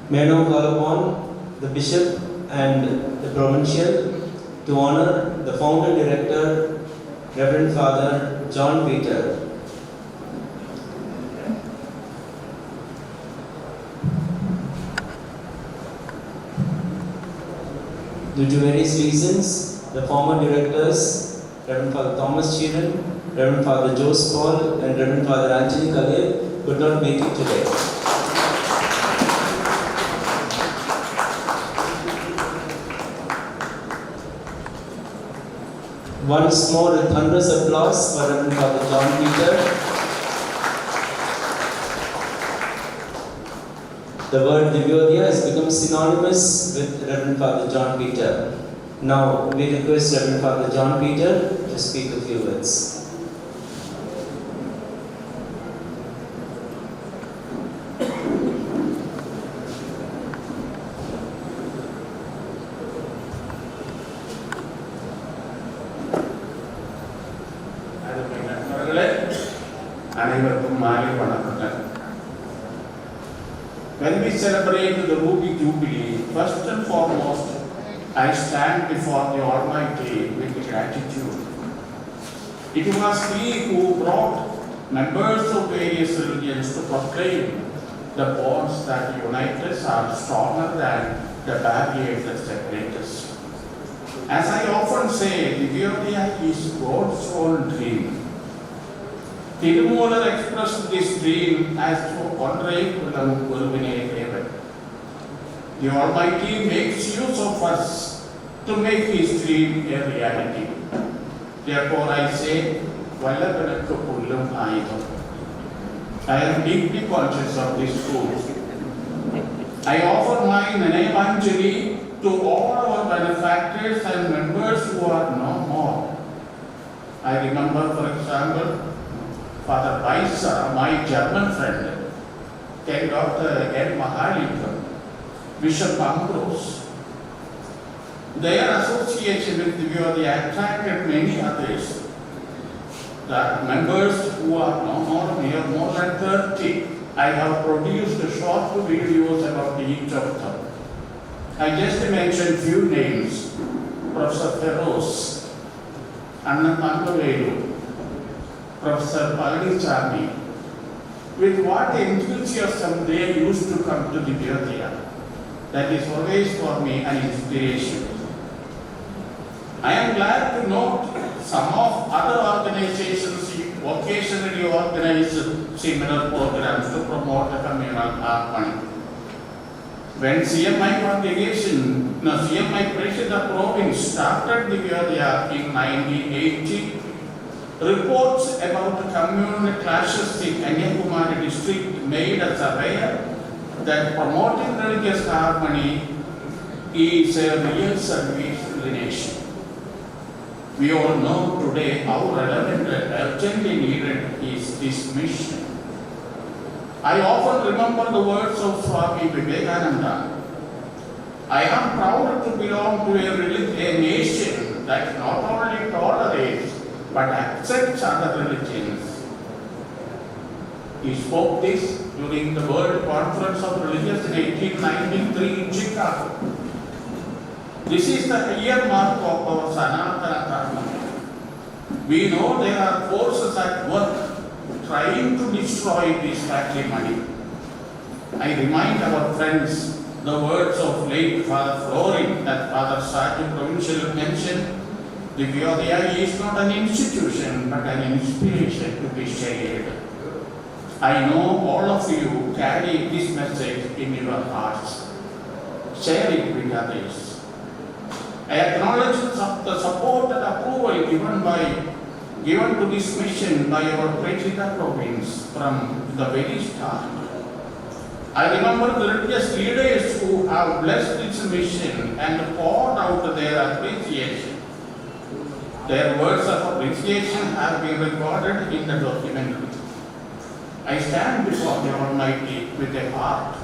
May I now call upon the Bishop and the Provincial to honor the Founder Director, Reverend Father John Peter. Due to various reasons, the former directors, Reverend Father Thomas Cheehan, Reverend Father Jose Paul, and Reverend Father Anthony Kaliyat could not make it today. Once more, a thunderous applause for Reverend Father John Peter. The word Divyodaya has become synonymous with Reverend Father John Peter. Now, we request Reverend Father John Peter to speak a few words.
அனைவருக்கும் மாலை வணக்கங்கள். When we celebrate the Ruby Jubilee, first and foremost, I stand before the Almighty with gratitude. It was He who brought members of various religions to proclaim the bonds that unite us are stronger than the barriers that separate us. As I often say, Divyodaya is God's own dream. Tirumular expressed this dream as Ondrai Kulam Urvine Devan. The Almighty makes use of us to make His dream a reality. Therefore I say, Vallavanakku Pullum Ayidam. I am deeply conscious of this truth. I offer my Nanayamanjali to all our benefactors and members who are no more. I remember, for example, Father Baisa, my German friend, then Dr. N. Mahalikam, Bishop Ambrose. Their association with Divyodaya attracted many others. The members who are no more than 30, I have produced short videos about each of them. I just mentioned few names: Professor Feroz, Anna Tangavelu, Professor Palanichami. With what enthusiasm they used to come to Divyodaya. That is always for me an inspiration. I am glad to note some of other organizations occasionally organize similar programs to promote the communal harmony. When CMI Preshida province started Divyodaya in 1980, reports about communal clashes in Kanyakumari district made us aware that promoting religious harmony is a real service to the nation. We all know today how relevant and urgently needed is this mission. I often remember the words of Swami Vivekananda. I am proud to belong to a nation that not only tolerates but accepts other religions. He spoke this during the World Conference of Religions in 1893 in Chicago. This is the earmark of our Sanatana Dharma. We know there are forces at work trying to destroy this patrimony. I remind our friends the words of late Father Florin that Father Saju Provincial mentioned. Divyodaya is not an institution but an inspiration to be shared. I know all of you carry this message in your hearts. Share it with others. I acknowledge the support and approval given to this mission by our Prechita province from the very start. I remember the religious leaders who have blessed this mission and poured out their appreciation. Their words of appreciation have been recorded in the documentary. I stand before the Almighty with a heart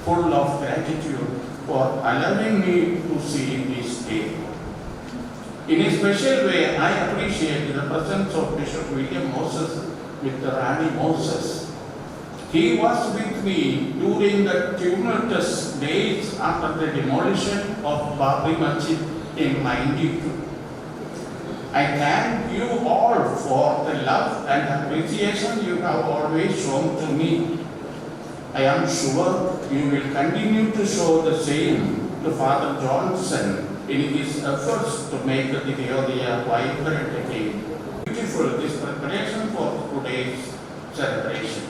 full of gratitude for allowing me to see this day. In a special way, I appreciate the presence of Bishop William Moses with Rani Moses. He was with me during the tumultuous days after the demolition of Babri Masjid in 92. I thank you all for the love and appreciation you have always shown to me. I am sure you will continue to show the same to Father Johnson in his efforts to make the Divyodaya vibrant again. Beautiful this preparation for today's celebration.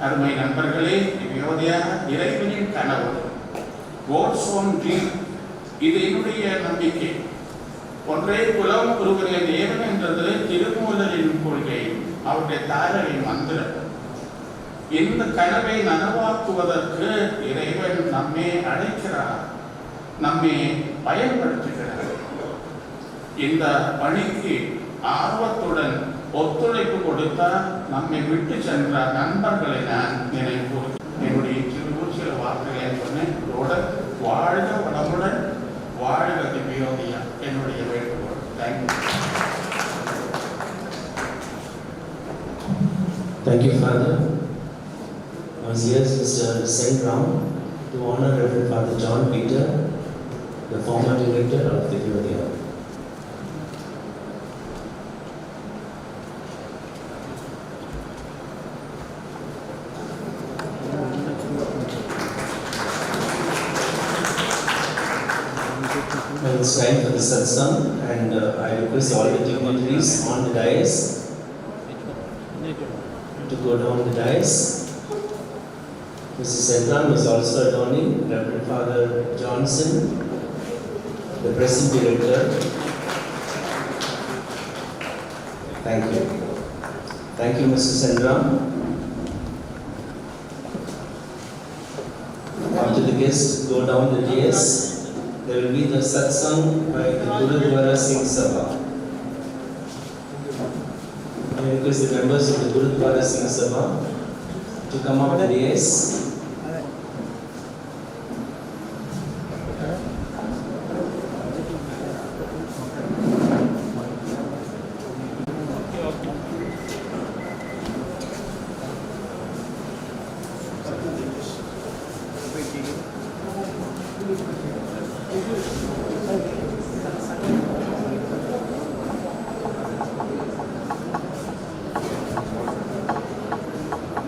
அருமை நண்பர்களே, Divyodaya இறைவனின் கனவு, God's own dream. இது என்னுடைய நம்பிக்கை. ஒன்றே குலம் ஒருவரே தேவன் என்றது திருமூலரின் கொள்கை, அவருடைய தாரகை மந்திரம். இந்த கனவை நனவாக்குவதற்கு இறைவன் நம்மை அழைக்கிறார், நம்மை பயன்படுத்துகிறார். இந்த பணிக்கு ஆர்வத்துடன் ஒத்துழைப்பு கொடுத்தால் நம்மை விட்டு சென்ற நண்பர்களை நான் நினைவு என்னுடைய சில வார்த்தைகளை சொன்னேன். வாழ்க வளமுடன், வாழ்க திவ்யோதயா என்னுடைய வேண்டுகோள். Thank you.
Thank you, Father. Now here's Mr. Sent round to honor Reverend Father John Peter, the former director of Divyodaya. Now it's time for the satsang, and I request all the dignitaries on the dais to go down the dais. Mrs. Sentran was also adorning Reverend Father Johnson, the present director. Thank you. Thank you, Mrs. Sentran. After the guests go down the dais, there will be the satsang by the Gurudwara Singh Sabha. I request the members of the Gurudwara Singh Sabha to come up the dais.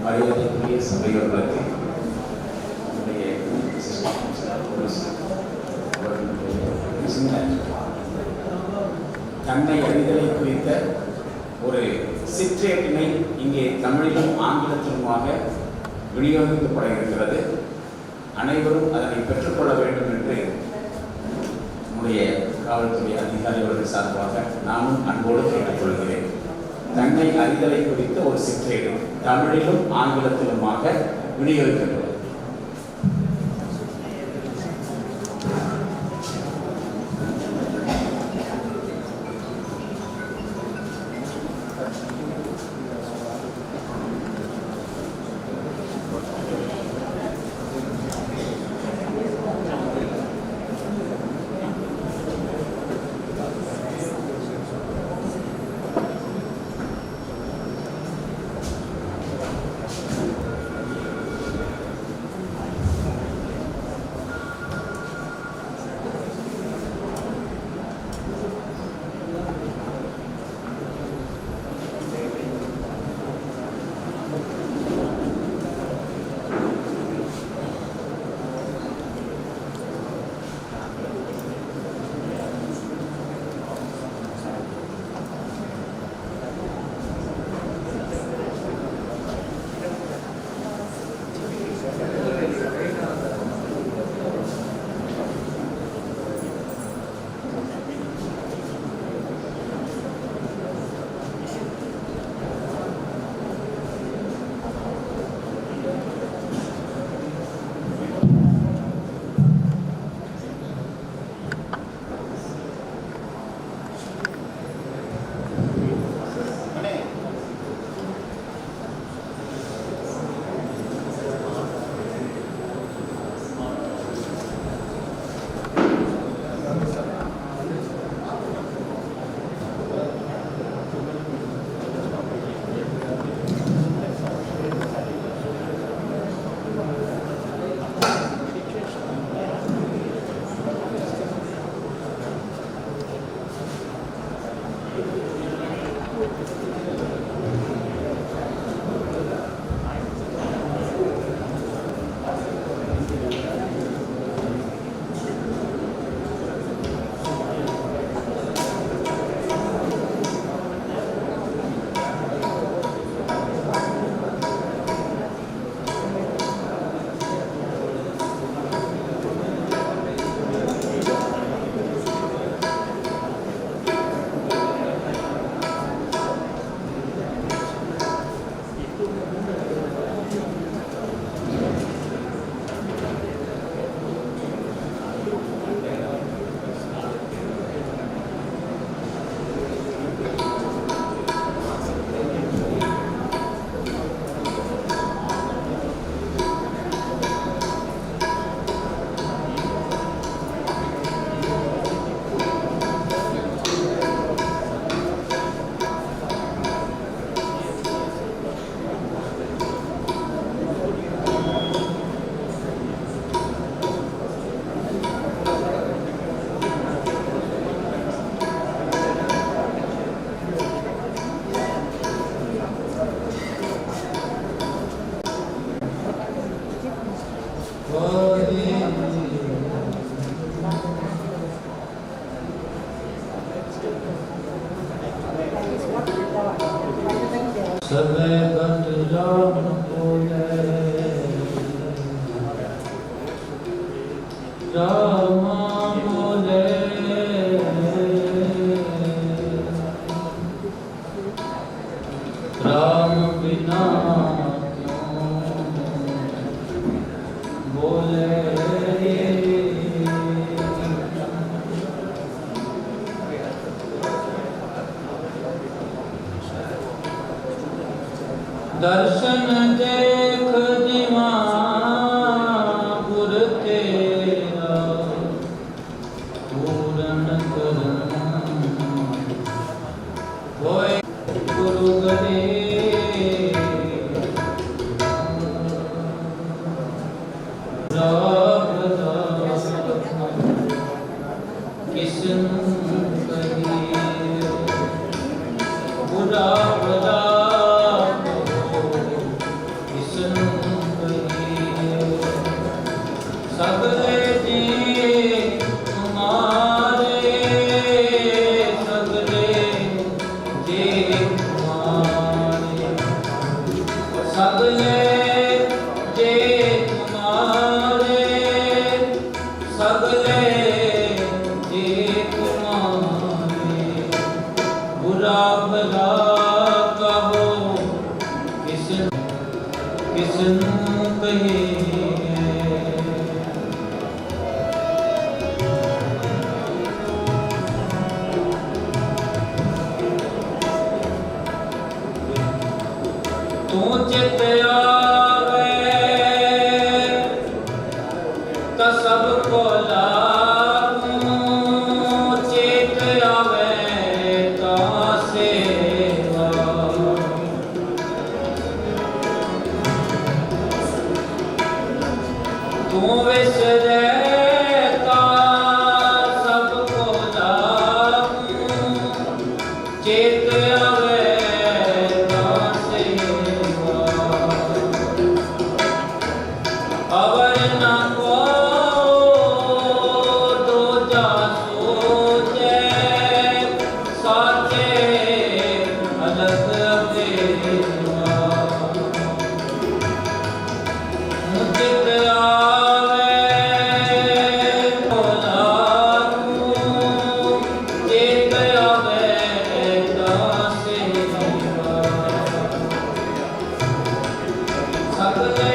மரியாதைக்குரிய சபையோர்களுக்கு தன்னை அறிதலை குறித்த ஒரு சிற்றேட்டினை இங்கே தமிழிலும் ஆங்கிலத்திலுமாக விநியோகிக்கப்பட இருக்கிறது. அனைவரும் அதனை பெற்றுக்கொள்ள வேண்டும் என்று நம்முடைய காவல்துறை அதிகாரிகள் சார்பாக நானும் அன்போடு கேட்டுக்கொள்கிறேன். தன்னை அறிதலை குறித்த ஒரு சிற்றேடு தமிழிலும் ஆங்கிலத்திலுமாக விநியோகிக்கப்படும்.
सबे बट राम बोले राम बोले राम बिना बोले दर्शन देख दिवा गुर तेरा पूरन करना होए गुरु गरे किसन कहिए बुरा भला सगले जी तुम्हारे सगले जी तुम्हारे सगले जी तुम्हारे सगले जी तुम्हारे बुरा भला कहो किसन किसन कहे तू चित आवे तो सबको लागू चित आवे तो सेवा तू विसरे तो सबको लागू चित आवे अवर न को दो जा सोचे साचे अलग बेवा मुझित आवे लागू चित आवे दासे सगले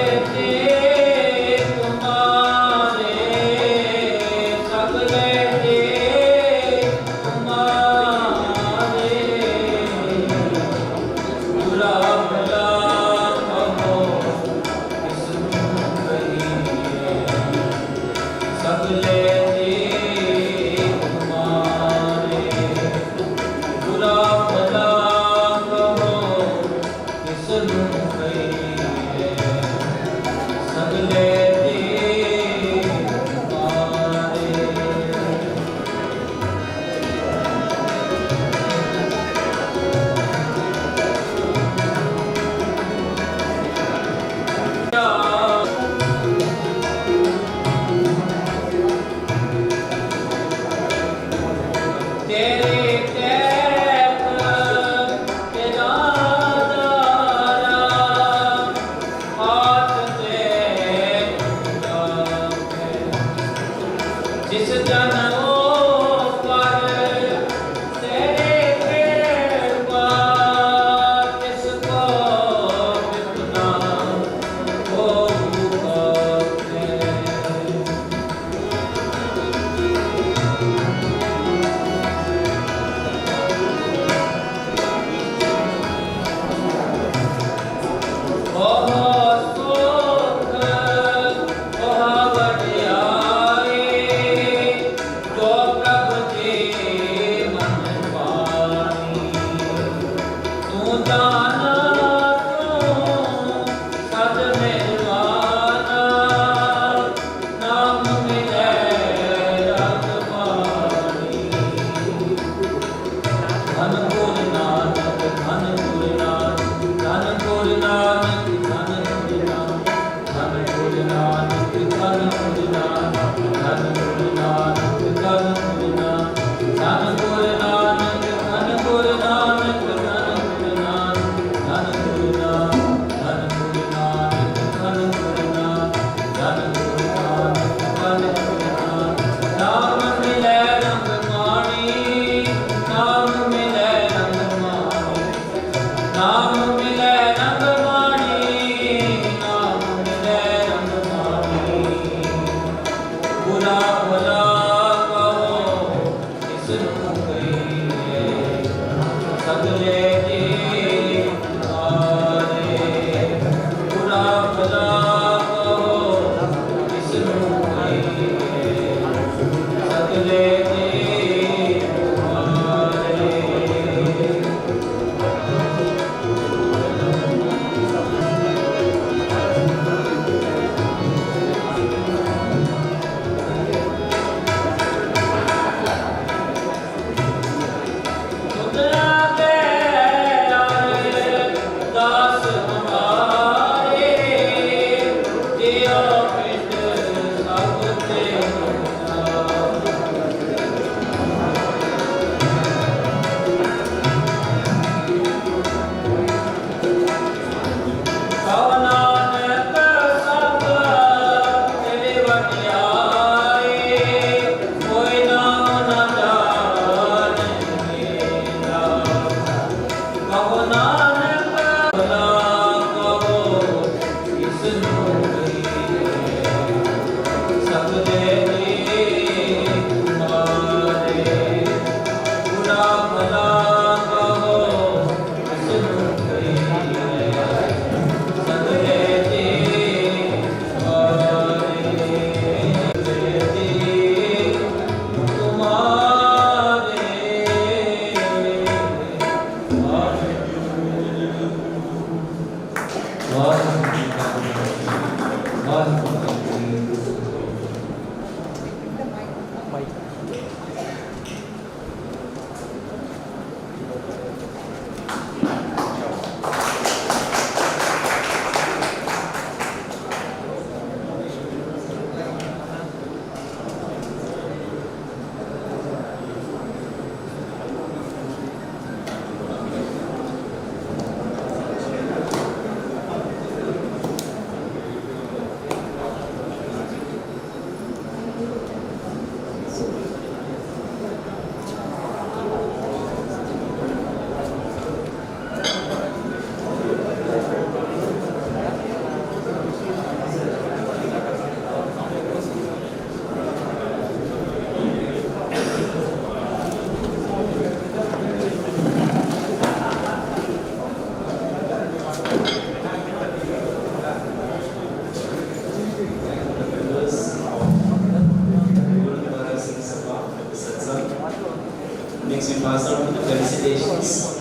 Next, we pass on to the felicitations.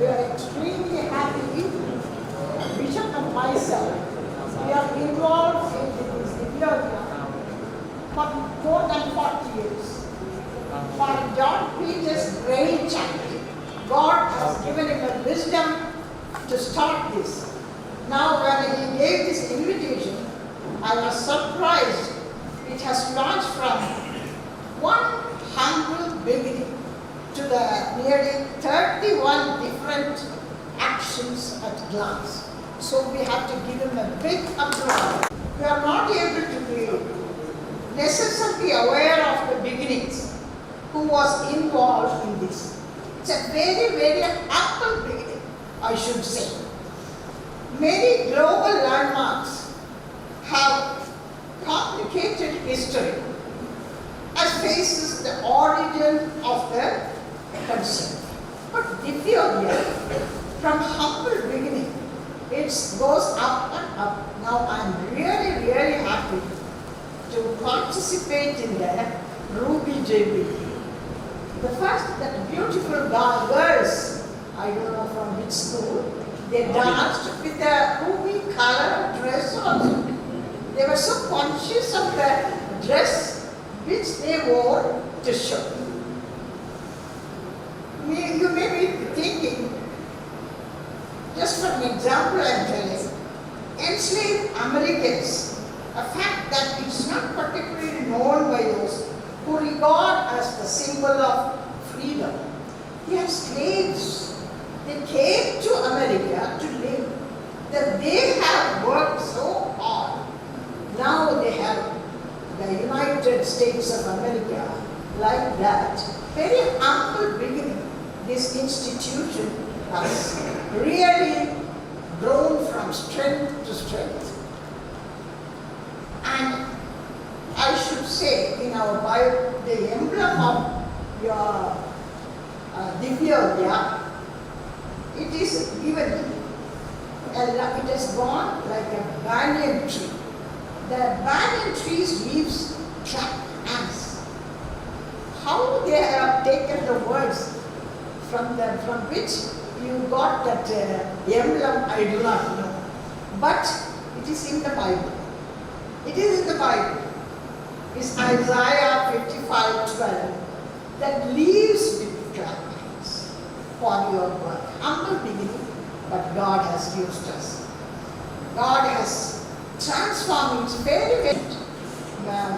We are extremely happy, Bishop and myself, we are involved in this Divyodaya for more than 40 years. For John Peter's great charity, God has given him a wisdom to start this. Now when he gave this invitation, I was surprised. It has launched from one humble beginning to the nearly 31 different actions at glance. So we have to give him a big applause. We are not able to be necessarily aware of the beginnings, who was involved in this. It's a very, very humble beginning, I should say. Many global landmarks have complicated history as faces the origin of the concept. But Divyodaya, from humble beginning, it goes up and up. Now I am really, really happy to participate in the Ruby Jubilee. The first, that beautiful girls, I don't know from which school, they danced with a ruby color dress also. They were so conscious of the dress which they wore to show. You may be thinking, just for an example I am telling, enslaved Americans, a fact that it's not particularly known by those who regard as the symbol of freedom. They are slaves. They came to America to live. That they have worked so hard. Now they have the United States of America like that. Very humble beginning. This institution has really grown from strength to strength. And I should say, in our Bible, the emblem of your Divyodaya, it is given, it has gone like a banyan tree. The banyan tree's leaves trap ants. How they have taken the words from which you got that emblem, I do not know. But it is in the Bible. It is in the Bible. It's Isaiah 55:12 that leaves with trapdoors for your work. Humble beginning, but God has used us. God has transformed it very well. My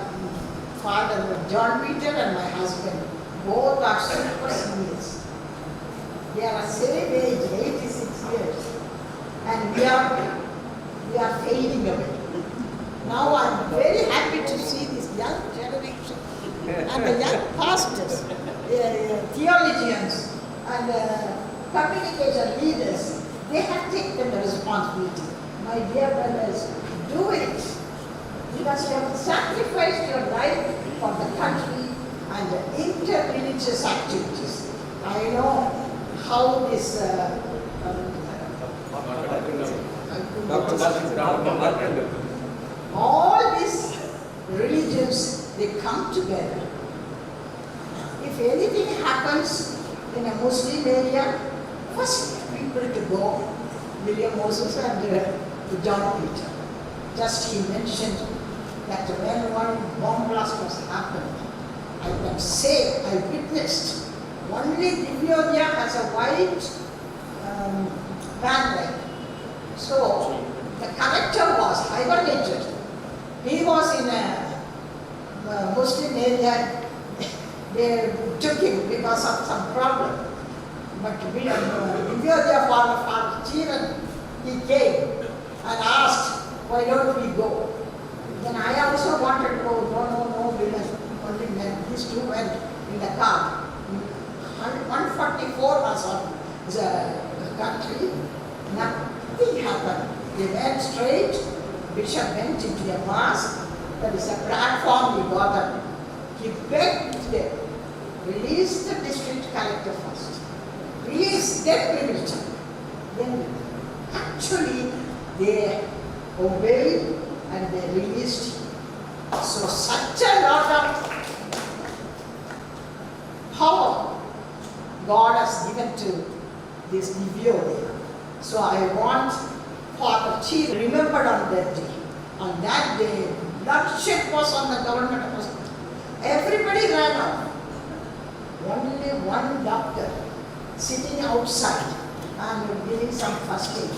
father, John Peter, and my husband, both are super seniors. They are the same age, 86 years. And we are fading away. Now I'm very happy to see this young generation and the young pastors, theologians, and communication leaders. They have taken the responsibility. My dear brothers, do it. Because you have sacrificed your life for the country and the inter-religious activities. I know how this all these religions, they come together. If anything happens in a Muslim area, first people to go, William Moses and John Peter. Just he mentioned that when one bomb blast was happened, I can say I witnessed only Divyodaya has a white band. So the collector was hibernated. He was in a Muslim area. They took him because of some problem. But Divyodaya Father Chiran, he came and asked, why don't we go? Then I also wanted to go. No, only men. These two went in the car. 144 was on the country. Nothing happened. They went straight. Bishop went into a mosque. There is a platform. He got up. He begged them, release the district collector first. Release, then we will talk. Then actually they obeyed and they released him. So such a lot of power God has given to this Divyodaya. So I want Father Chi remembered on that day. On that day, bloodshed was on the government hospital. Everybody ran out. Only one doctor sitting outside and giving some first aid.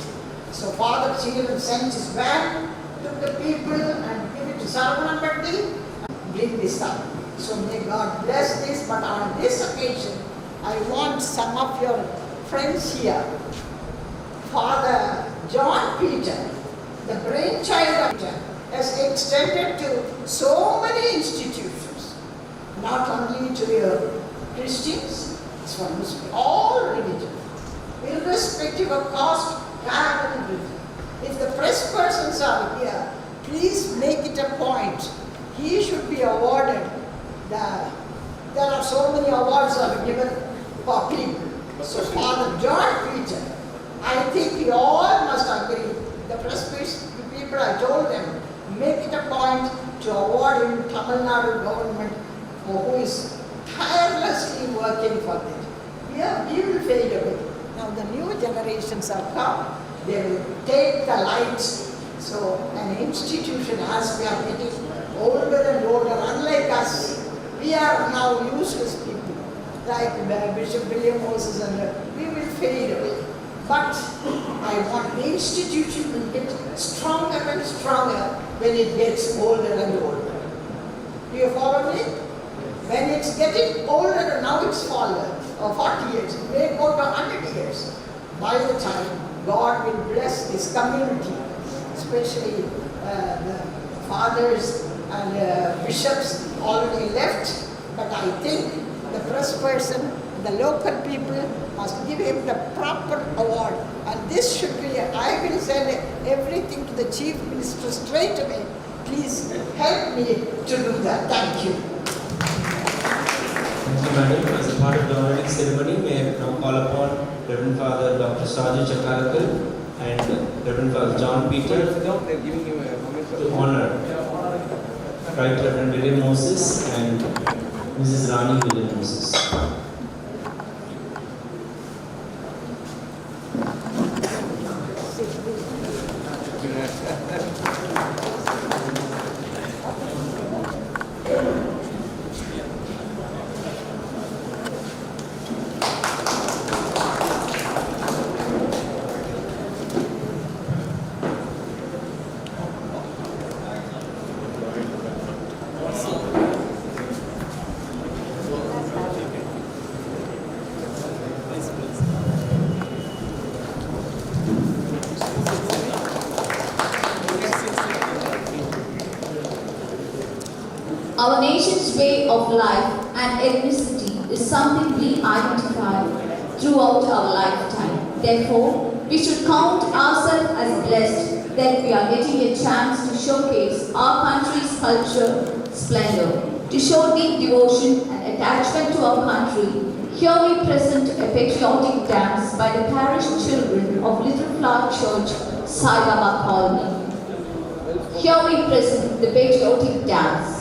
So Father Chiran sent his van, took the people and gave it to Sarvanapatti and bring this up. So may God bless this, but on this occasion, I want some of your friends here. Father John Peter, the brainchild of Peter, has extended to so many institutions, not only to your Christians, it's for Muslims, all religions, irrespective of caste, caste, and religion. If the press persons are here, please make it a point. He should be awarded. There are so many awards that are given for people. So Father John Peter, I think you all must agree. The press people, I told them, make it a point to award him Tamil Nadu government who is tirelessly working for it. We will fade away. Now the new generations have come. They will take the light. So an institution, as we are getting older and older, unlike us, we are now useless people. Like Bishop William Moses, and we will fade away. But I want the institution to get stronger and stronger when it gets older and older. Do you follow me? When it's getting older, now it's fallen, 40 years, it may go to 100 years. By the time God will bless this community, especially the fathers and bishops already left, but I think the press person, the local people must give him the proper award. And this should be, I will send everything to the Chief Minister straight away. Please help me to do that. Thank you.
Thank you, Madam. As a part of the honoring ceremony, may I now call upon Reverend Father Dr. Saju Chakalakal and Reverend Father John Peter to honor Right Reverend William Moses and Mrs. Rani William Moses.
Our nation's way of life and ethnicity is something we identify throughout our lifetime. Therefore, we should count ourselves as blessed that we are getting a chance to showcase our country's culture, splendor, to show deep devotion and attachment to our country. Here we present a patriotic dance by the parish children of Little Flower Church, Sai Baba Colony. Here we present the patriotic dance.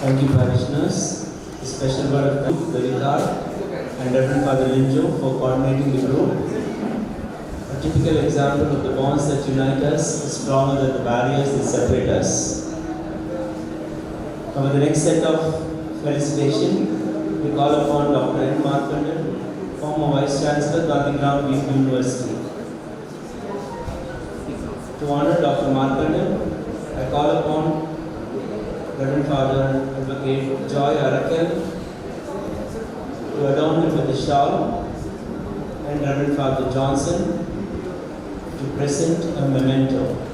Thank you, parishioners. A special word of thanks to the vicar and Reverend Father Linjo for coordinating the group. A typical example of the bonds that unite us is stronger than the barriers that separate us. For the next set of felicitation, we call upon Dr. N. Markandan, former Vice Chancellor, Gandhigram University. To honor Dr. Markandan, I call upon Reverend Father Advocate Joy Arakel to adorn him with the shawl, and Reverend Father Johnson to present a memento.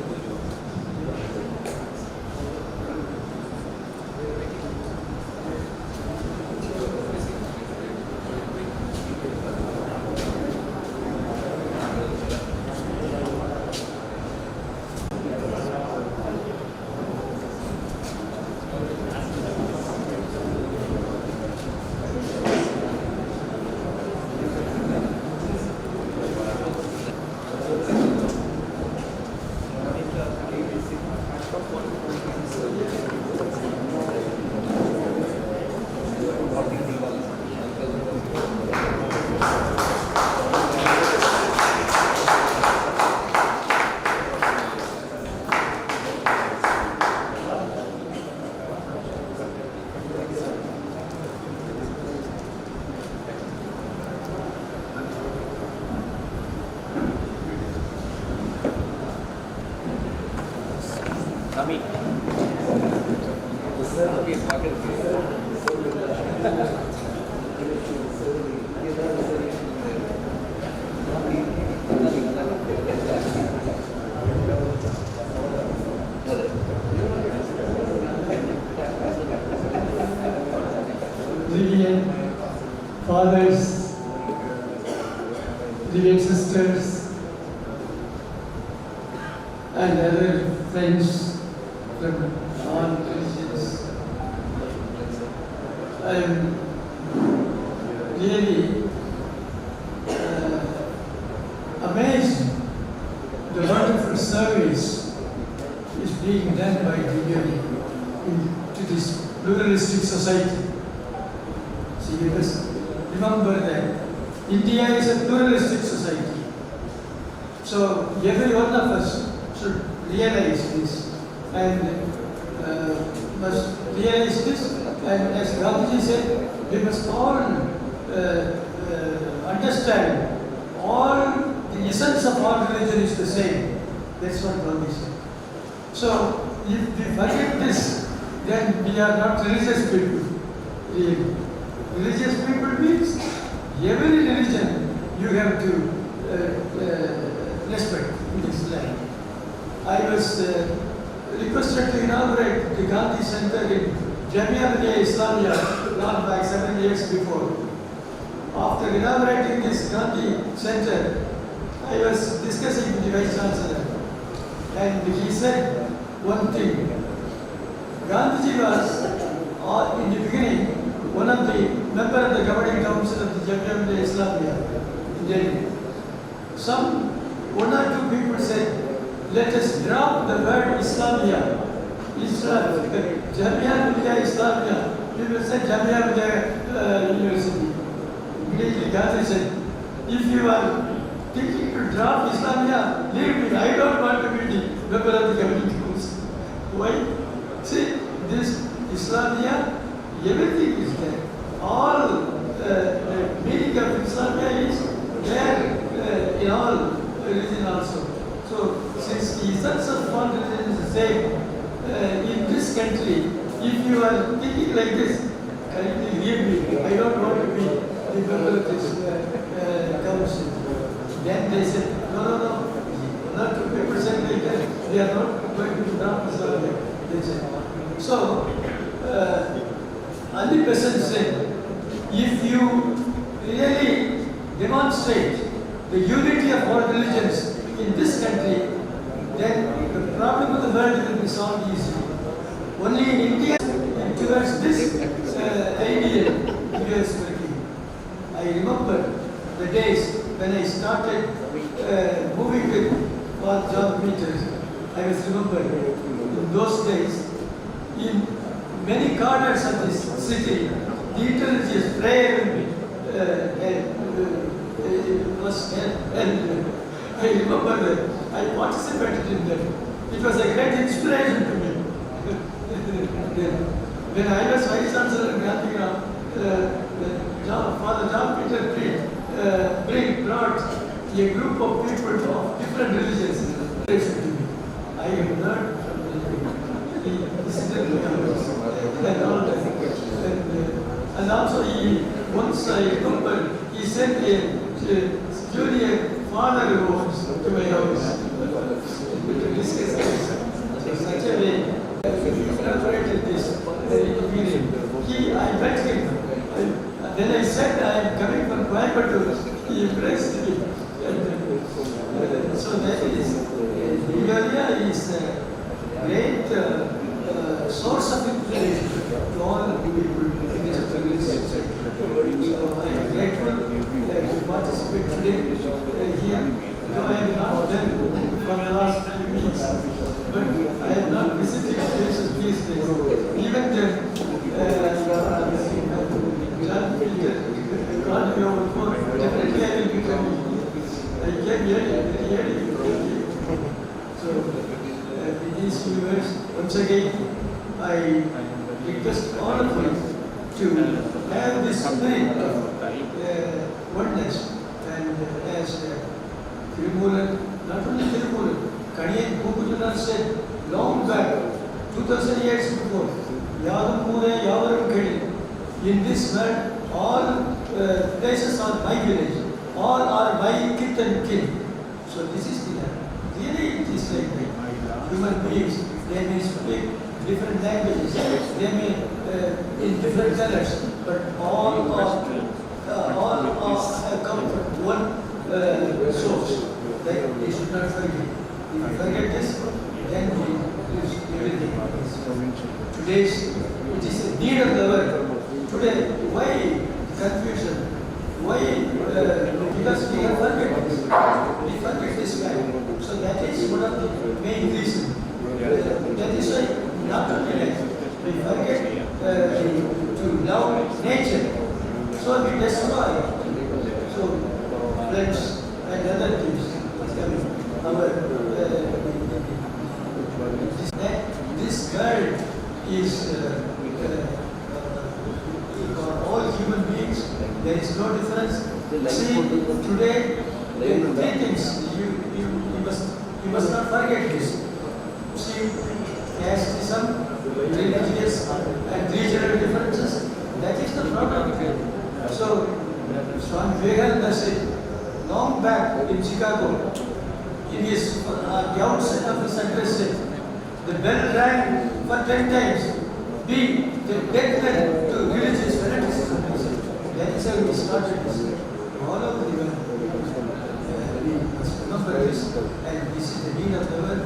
Brilliant fathers, brilliant sisters, and other friends from all religions. I am really amazed the wonderful service is being done by Divyodaya to this pluralistic society. So you must remember that India is a pluralistic society. So every one of us should realize this and must realize this. And as Gandhiji said, we must all understand all the essence of all religion is the same. That's what Gandhi said. So if we forget this, then we are not religious people. Really. Religious people means every religion you have to respect in this land. I was requested to inaugurate the Gandhi Center in Jubilee, Islamia, not back 7 years before. After inaugurating this Gandhi Center, I was discussing with the Vice Chancellor, and he said one thing. Gandhiji was, in the beginning, one of the members of the governing council of the Jubilee Islamia in Delhi. One or two people said, let us drop the word Islamia. Islam, Jamia Islamia. People said Jamia University. Immediately Gandhi said, if you are thinking to drop Islamia, leave me. I don't want to be the member of the governing council. Why? See, this Islamia, everything is there. All the meaning of Islamia is there in all religion also. So, since the essence of all religion is the same, in this country, if you are thinking like this, kindly leave me. I don't want to be the member of this council. Then they said, no. Not to people said like that. They are not going to drop Islamia. They said. So, Ali Besant said, if you really demonstrate the unity of all religions in this country, then the problem of the world will be solved easily. Only in India, towards this ideal, we are working. I remember the days when I started moving with John Peters. I was remembered in those days, in many corners of this city, the interreligious prayer was held. I remember that I participated in that. It was a great inspiration to me. When I was Vice Chancellor in Gandhigram, Father John Peter brought a group of people of different religions to me. I have learned from the visited and all that. And also once I remember, he sent a Julian father who was to my house to discuss this. So such a way, he collaborated this meeting. I met him. Then I said, I am coming from Coimbatore. He embraced me. So that is, Divyodaya is a great source of inspiration to all people in this religion. So I am grateful to participate today here. Though I have not done for the last few weeks, but I have not visited places these days. Even the John Peter called me over for definitely I will be coming. I came here. So with these few words, once again, I request all of you to have this spirit of oneness and as Thirumuran, not only Thirumuran, Kaniyan Kukujunar said long back, 2000 years before, Yadam Mure Yavaram Kedi. In this world, all places are my village, all are my kith and kin. So this is the really it is like that. Human beings, they may speak different languages, they may in different colors, but all come from one source. That we should not forget. If we forget this, then we lose everything. Today's, it is a need of the world. Today, why confusion? Why? Because we have forget this. We forget this guy. So that is one of the main reasons. That is why not only that, we forget to love nature. So we destroy. So floods and other things. This world is for all human beings. There is no difference. See, today, three things you must not forget this. See, casteism, religious and regional differences. That is the problem. So, Swami Vivekananda said long back in Chicago, in his the outset of his address said, the bell rang for 10 times. Be the death knell to religious fanaticism. That is how we started this. All over the world. We must remember this, and this is the need of the world.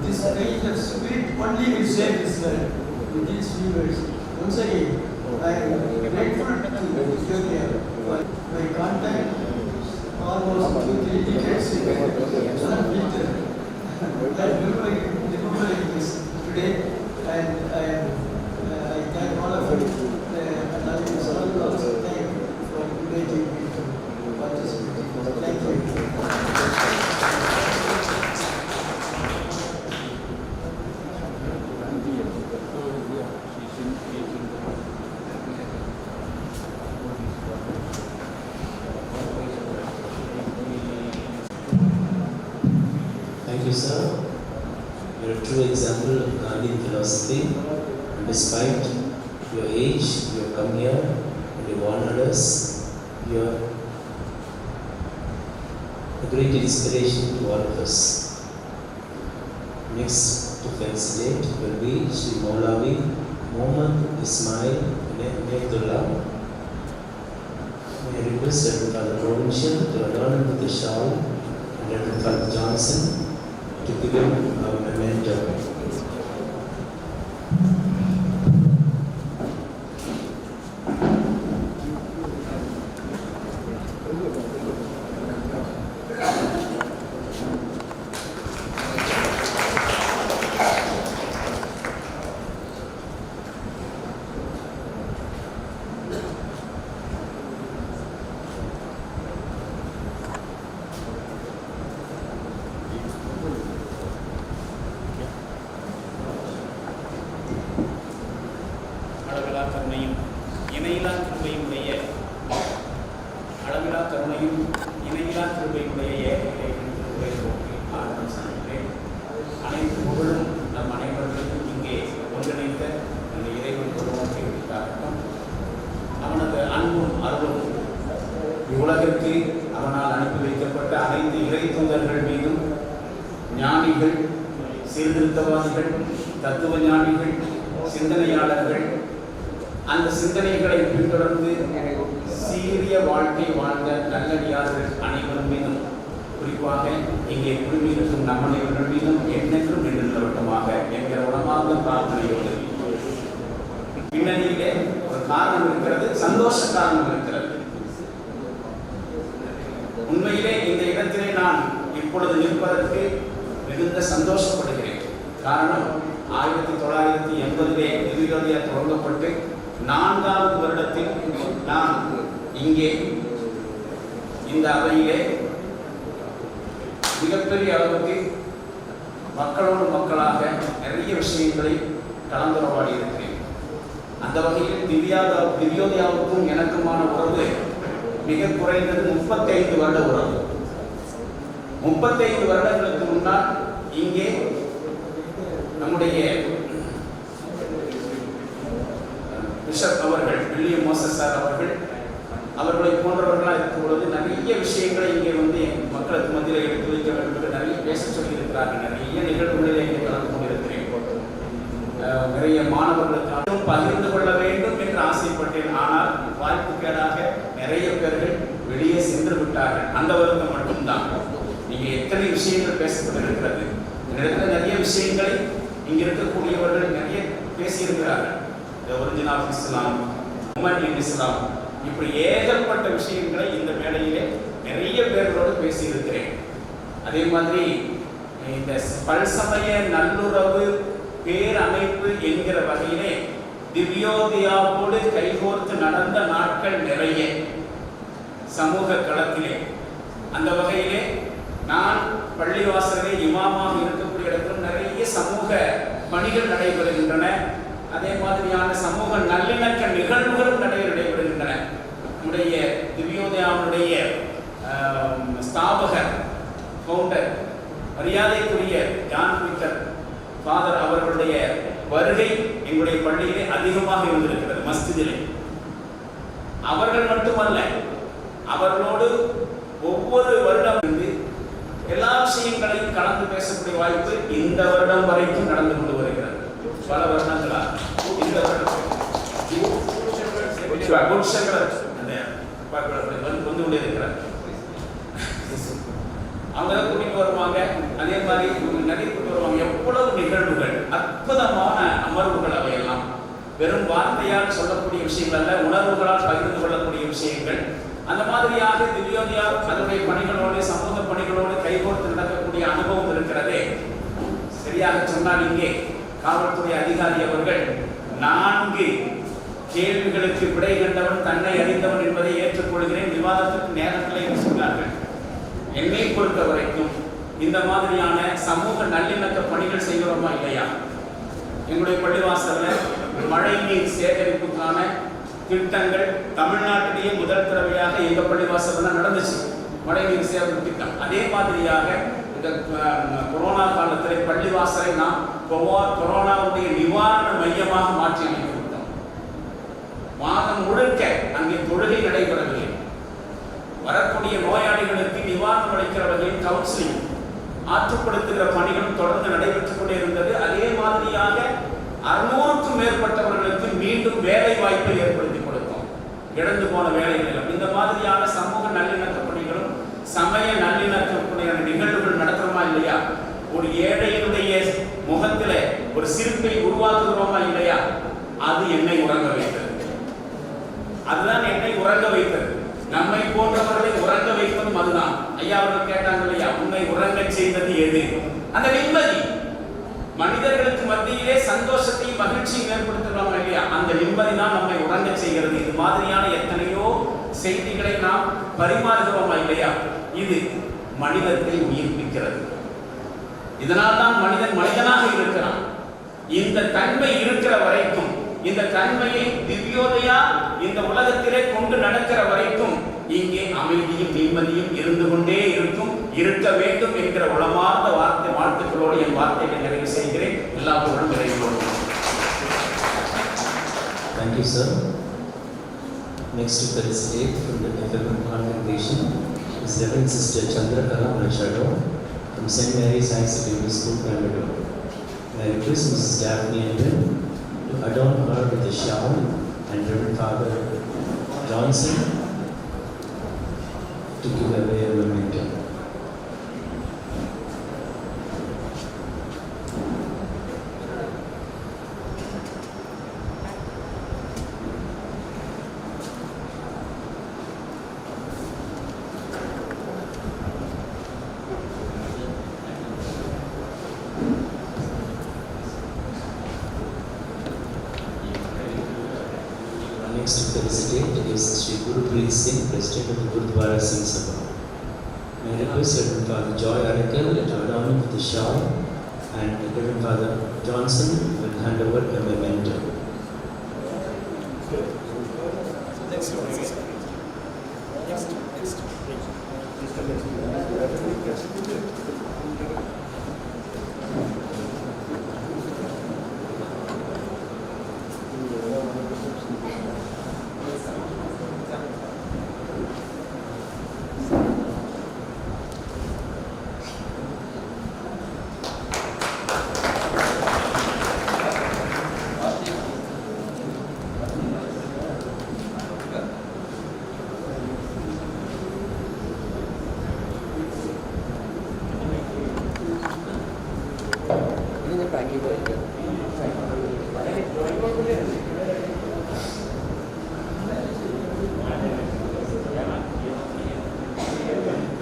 This kind of spirit only will save this world. With these few words. Once again, I am grateful to Ethiopia for my contact. Almost 2-3 decades ago, John Peter. I remember this today, and I thank all of you. And I will also thank you for inviting me to participate. Thank you.
Thank you, sir. You're a true example of Gandhian philosophy. And despite your age, you have come here and you've honored us. You are a great inspiration to all of us. Next to felicitate will be Sri Maulavi Muhammad Ismail Nebdullah. May I request Reverend Father Provincial to adorn him with the shawl and Reverend Father Johnson to give him a memento.
அளவிலா கருணையும் இணையிலா கிருபையுடைய அளவிலா கருணையும் இணையிலா கிருபையுடைய ஏகத்தை அனைத்து புகழும் நம் அனைவர்களுக்கும் இங்கே ஒன்றிணைத்த அந்த இறைவன் உருவாக்கியிருக்காகட்டும். அவனது அன்பும் அருளும் உலகிற்கு அவனால் அனுப்பி வைக்கப்பட்ட அனைத்து இறை தூதர்கள் மீதும் ஞானிகள், சீர்திருத்தவாதிகள், தத்துவ ஞானிகள், சிந்தனையாளர்கள், அந்த சிந்தனைகளை பின்தொடர்ந்து சீரிய வாழ்க்கை வாழ்ந்த நல்லடியார்கள் அனைவரும் மீதும், குறிப்பாக இங்கே குழுமியிருக்கும் நம் அனைவர்கள் மீதும் என்னென்றும் நின்று நிலவட்டமாக என்கிற உணவார்ந்த பிரார்த்தனையோடு பின்னணியிலே ஒரு காரணம் இருக்கிறது, சந்தோஷ காரணம் இருக்கிறது. உண்மையிலே இந்த இடத்திலே நான் இப்பொழுது நிற்பதற்கு மிகுந்த சந்தோஷப்படுகிறேன். காரணம் 1980 திவ்யோதயா தொடங்கப்பட்டு 4வது வருடத்தில் நான் இங்கே இந்த அவையிலே மிகப்பெரிய அளவுக்கு மக்களோடு மக்களாக நிறைய விஷயங்களை கலந்துரையாடி இருக்கிறேன். அந்த வகையில் திவ்யோதயாவுக்கும் எனக்குமான உறவு மிக குறைந்தது 35 வருட உறவு. 35 வருடங்களுக்கு முன்னால் இங்கே நம்முடைய பிஷப் அவர்கள், வில்லியம் மோசஸ் சார் அவர்களை போன்றவர்களாக இருக்கும் பொழுது நிறைய விஷயங்களை இங்கே வந்து மக்களுக்கு மத்தியில் எடுத்து வைக்க வேண்டும் என்று நிறைய பேச சொல்லியிருக்கிறார்கள். நிறைய நிகழ்வுகளில் இங்கே கலந்து கொண்டிருக்கிறேன். நிறைய மாணவர்களுக்கு பகிர்ந்து கொள்ள வேண்டும் என்று ஆசைப்பட்டேன். ஆனால் வாய்ப்புக்கேடாக நிறைய பேர்கள் வெளியே சென்று விட்டார்கள். அந்த வருத்தம் மட்டும்தான். நீங்க எத்தனை விஷயங்கள் பேசப்பட்டிருக்கிறது, நிறைய விஷயங்களை இங்க இருக்கக்கூடியவர்கள் நிறைய பேசியிருக்கிறார்கள். ஒரிஜின் ஆஃப் இஸ்லாம், உமன் இன் இஸ்லாம், இப்படி ஏகப்பட்ட விஷயங்களை இந்த மேடையிலே நிறைய பேர்களோடு பேசியிருக்கிறேன். அதே மாதிரி இந்த பல்சமய நல்லுறவு பேரமைப்பு என்கிற வகையிலே திவ்யோதயாவோடு கைகோர்த்து நடந்த நாட்கள் நிறைய சமூக களத்திலே. அந்த வகையிலே நான் பள்ளிவாசலே இமாமாக இருக்கக்கூடிய இடத்தில் நிறைய சமூக பணிகள் நடைபெறுகின்றன. அதே மாதிரியான சமூக நல்லிணக்க நிகழ்வுகளும் நடைபெறுகின்றன. நம்முடைய திவ்யோதயாவுடைய ஸ்தாபகர், ஃபவுண்டர், மரியாதைக்குரிய ஜான் பீட்டர் ஃபாதர் அவர்களுடைய வருகை எங்களுடைய பள்ளியிலே அதிகமாக இருந்திருக்கிறது, மஸ்ஜிதிலே. அவர்கள் மட்டுமல்ல, அவர்களோடு ஒவ்வொரு வருடம் இருந்து எல்லா விஷயங்களையும் கலந்து பேசக்கூடிய வாய்ப்பு இந்த வருடம் வரைக்கும் நடந்து கொண்டு வருகிறது. பல வருடங்களாக இந்த வருடம் வந்து கொண்டே இருக்கிறார். அவங்க தான் கூட்டிட்டு வருவாங்க. அதே மாதிரி நிறைய கூட்டு வருவாங்க. எவ்வளவு நிகழ்வுகள், அற்புதமான அமர்வுகள். அவையெல்லாம் வெறும் வார்த்தையால் சொல்லக்கூடிய விஷயங்கள் அல்ல, உணர்வுகளால் பகிர்ந்து கொள்ளக்கூடிய விஷயங்கள். அந்த மாதிரியாக திவ்யோதயா அதனுடைய பணிகளோடு, சமூக பணிகளோடு கைகோர்த்து நடக்கக்கூடிய அனுபவம் இருக்கிறதே. சரியாக சொன்னால் இங்கே காவல்துறை அதிகாரி அவர்கள் 4 கேள்விகளுக்கு விடை கண்டவன் தன்னை அறிந்தவன் என்பதை ஏற்றுக்கொள்கிறேன், விவாதத்துக்கு நேரத்தில் என்று சொன்னார்கள். என்னை பொறுத்த வரைக்கும் இந்த மாதிரியான சமூக நல்லிணக்க பணிகள் செய்கிறோமா இல்லையா? எங்களுடைய பள்ளிவாசல்ல மழை நீர் சேகரிப்புக்கான திட்டங்கள் தமிழ்நாட்டிலேயே முதல் தடவையாக எங்க பள்ளிவாசல்ல நடந்துச்சு, மழை நீர் சேகரிப்பு திட்டம். அதே மாதிரியாக இந்த கொரோனா காலத்தில் பள்ளிவாசலை நாம் கொரோனாவுடைய நிவாரண மையமாக மாற்றி அமைத்துவிட்டோம். மாதம் முழுக்க அங்கே தொழுகை நடைபெறவில்லை. வரக்கூடிய நோயாளிகளுக்கு நிவாரணம் அளிக்கிற வகையில் கவுன்சிலிங், ஆற்றுப்படுத்துகிற பணிகளும் தொடர்ந்து நடைபெற்றுக் கொண்டே இருந்தது. அதே மாதிரியாக 600க்கும் மேற்பட்டவர்களுக்கு மீண்டும் வேலை வாய்ப்பை ஏற்படுத்தி கொடுத்தோம், இழந்து போன வேலைகளிலும். இந்த மாதிரியான சமூக நல்லிணக்க பணிகளும் சமய நல்லிணக்கக்கூடிய நிகழ்வுகள் நடத்துறோமா இல்லையா? ஒரு ஏழையினுடைய முகத்திலே ஒரு சிரிப்பை உருவாக்குகிறோமா இல்லையா? அது என்னை உறங்க வைத்தது. அதுதான் என்னை உறங்க வைத்தது. நம்மை போன்றவர்களை உறங்க வைப்பதும் அதுதான். ஐயா அவர்கள் கேட்டாங்க இல்லையா, உன்னை உறங்க செய்தது எது? அந்த நிம்மதி. மனிதர்களுக்கு மத்தியிலே சந்தோஷத்தையும் மகிழ்ச்சியும் ஏற்படுத்தலாம் இல்லையா? அந்த நிம்மதி தான் நம்மை உறங்க செய்கிறது. இது மாதிரியான எத்தனையோ செய்திகளை நாம் பரிமாறுகிறோமா இல்லையா? இது மனிதத்தை உயிர்ப்பிக்கிறது. இதனால் தான் மனிதன் மனிதனாக இருக்கிறான். இந்த தன்மை இருக்கிற வரைக்கும் இந்த தன்மையை திவ்யோதயா இந்த உலகத்திலே கொண்டு நடக்கிற வரைக்கும் இங்கே அமைதியும் நிம்மதியும் இருந்து கொண்டே இருக்க வேண்டும் என்கிற உளமார்ந்த வாழ்த்துக்களோடு என் வார்த்தைகளை நிறைவு செய்கிறேன். எல்லாரும் நிறைவு.
Thank you, sir. Next to felicitate from the F.M. congregation is Reverend Sister Chandrakala Machado from St. Mary's High Secondary School, Coimbatore. I request Mrs. Daphne Ellen to adorn her with a shawl and Reverend Father Johnson to give away a memento. Next to felicitate is Sri Jubilee Singh, President of the Gurudwara Singh Sabha. May I request Reverend Father Joy Arakel to adorn him with the shawl, and Reverend Father Johnson will hand over a memento.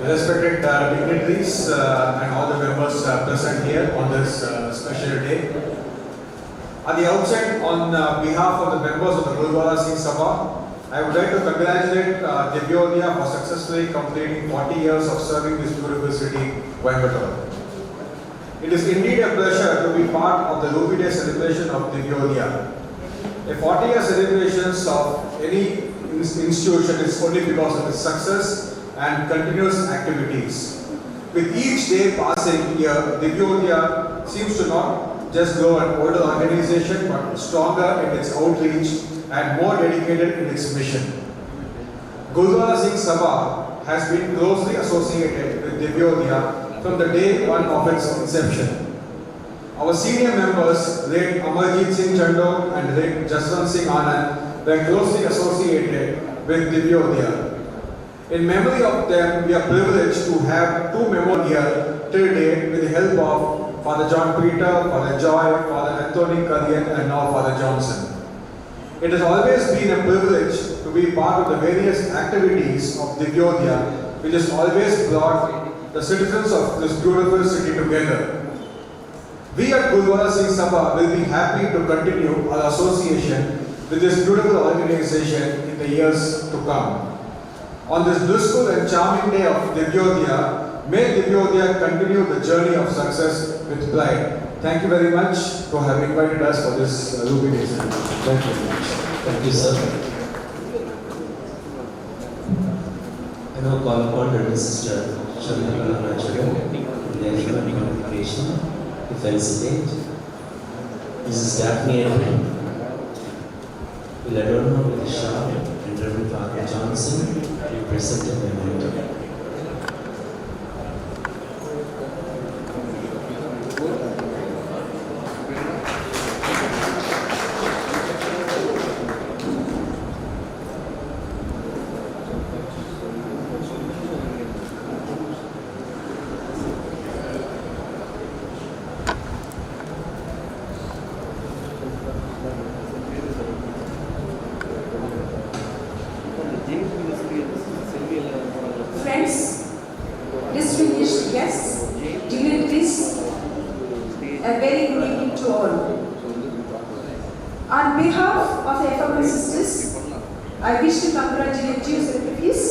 Respected dignitaries and all the members present here on this special day. At the outset, on behalf of the members of the Gurudwara Singh Sabha, I would like to congratulate Divyodaya for successfully completing 40 years of serving this beautiful city, Coimbatore. It is indeed a pleasure to be part of the Ruby Day celebration of Divyodaya. A 40-year celebrations of any institution is only because of its success and continuous activities. With each day passing here, Divyodaya seems to not just grow an older organization but stronger in its outreach and more dedicated in its mission. Gurudwara Singh Sabha has been closely associated with Divyodaya from the day one of its inception. Our senior members, late Amarjit Singh Chando and late Jaswant Singh Anand, were closely associated with Divyodaya. In memory of them, we are privileged to have two memorials here till date with the help of Father John Peter, Father Joy, Father Anthony Kadian, and now Father Johnson. It has always been a privilege to be part of the various activities of Divyodaya, which has always brought the citizens of this beautiful city together. We at Gurudwara Singh Sabha will be happy to continue our association with this beautiful organization in the years to come. On this blissful and charming day of Divyodaya, may Divyodaya continue the journey of success with pride. Thank you very much for having invited us for this Ruby Day celebration. Thank you very much.
Thank you, sir. I now call upon Reverend Sister Chandrakala Machado from the F.M. congregation to felicitate Mrs. Daphne Ellen will adorn her with a shawl, and Reverend Father Johnson will present a memento.
Friends, distinguished guests, dignitaries, a very good evening to all. On behalf of the F.M. sisters, I wish to congratulate you, celebrities,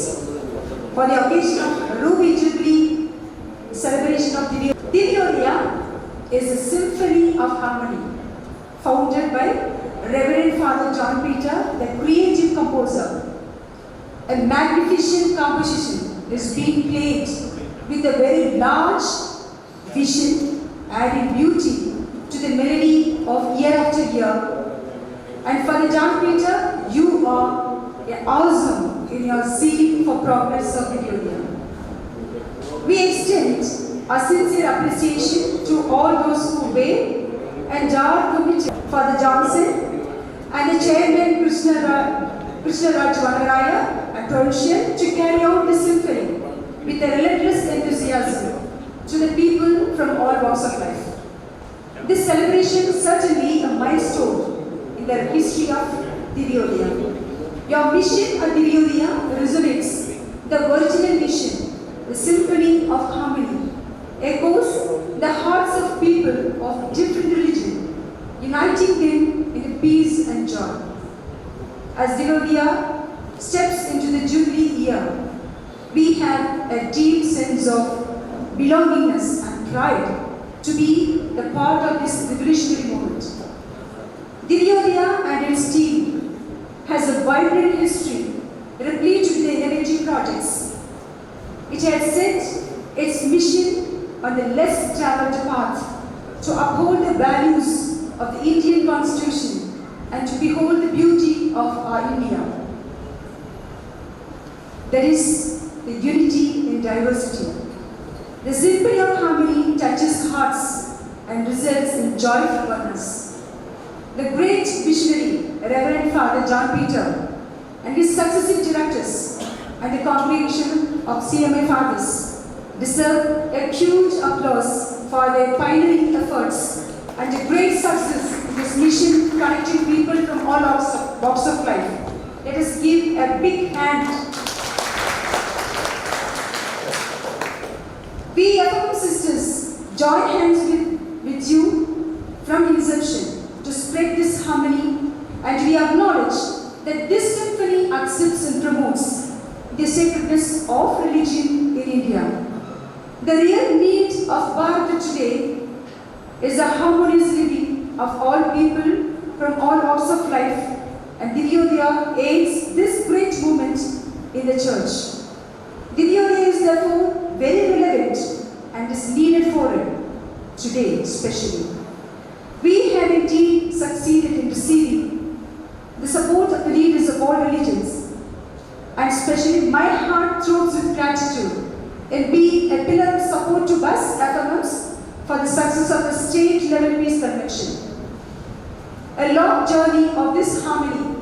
for the occasion of Ruby Jubilee celebration of Divyodaya is a symphony of harmony, founded by Reverend Father John Peter, the creative composer. A magnificent composition is being played with a very large vision, adding beauty to the melody of year after year. And Father John Peter, you are awesome in your zeal for progress of Divyodaya. We extend our sincere appreciation to all those who obey and are committed. Father Johnson and the Chairman Krishna Raj and Provincial to carry out the symphony with a relentless enthusiasm to the people from all walks of life. This celebration is certainly a milestone in the history of Divyodaya. Your mission at Divyodaya resonates the original mission, the symphony of harmony, echoes the hearts of people of different religion, uniting them in peace and joy. As Divyodaya steps into the Jubilee year, we have a deep sense of belongingness and pride to be the part of this revolutionary moment. Divyodaya and its team has a vibrant history replete with innovative projects. It has set its mission on the less traveled path to uphold the values of the Indian Constitution and to behold the beauty of our India. There is the unity in diversity. The symphony of harmony touches hearts and results in joyful oneness. The great visionary, Reverend Father John Peter, and his successive directors and the congregation of CMA Fathers deserve a huge applause for their pioneering efforts and a great success in this mission connecting people from all walks of life. Let us give a big hand. We FMM sisters join hands with you from inception to spread this harmony, and we acknowledge that this symphony accepts and promotes the sacredness of religion in India. The real need of Bharat today is a harmonious living of all people from all walks of life, and Divyodaya aids this great movement in the church. Divyodaya is therefore very relevant and is needed for it today especially. We have indeed succeeded in receiving the support of the leaders of all religions, and especially my heart throbbs with gratitude in being a pillar of support to us FMMs for the success of the state level peace convention. A long journey of this harmony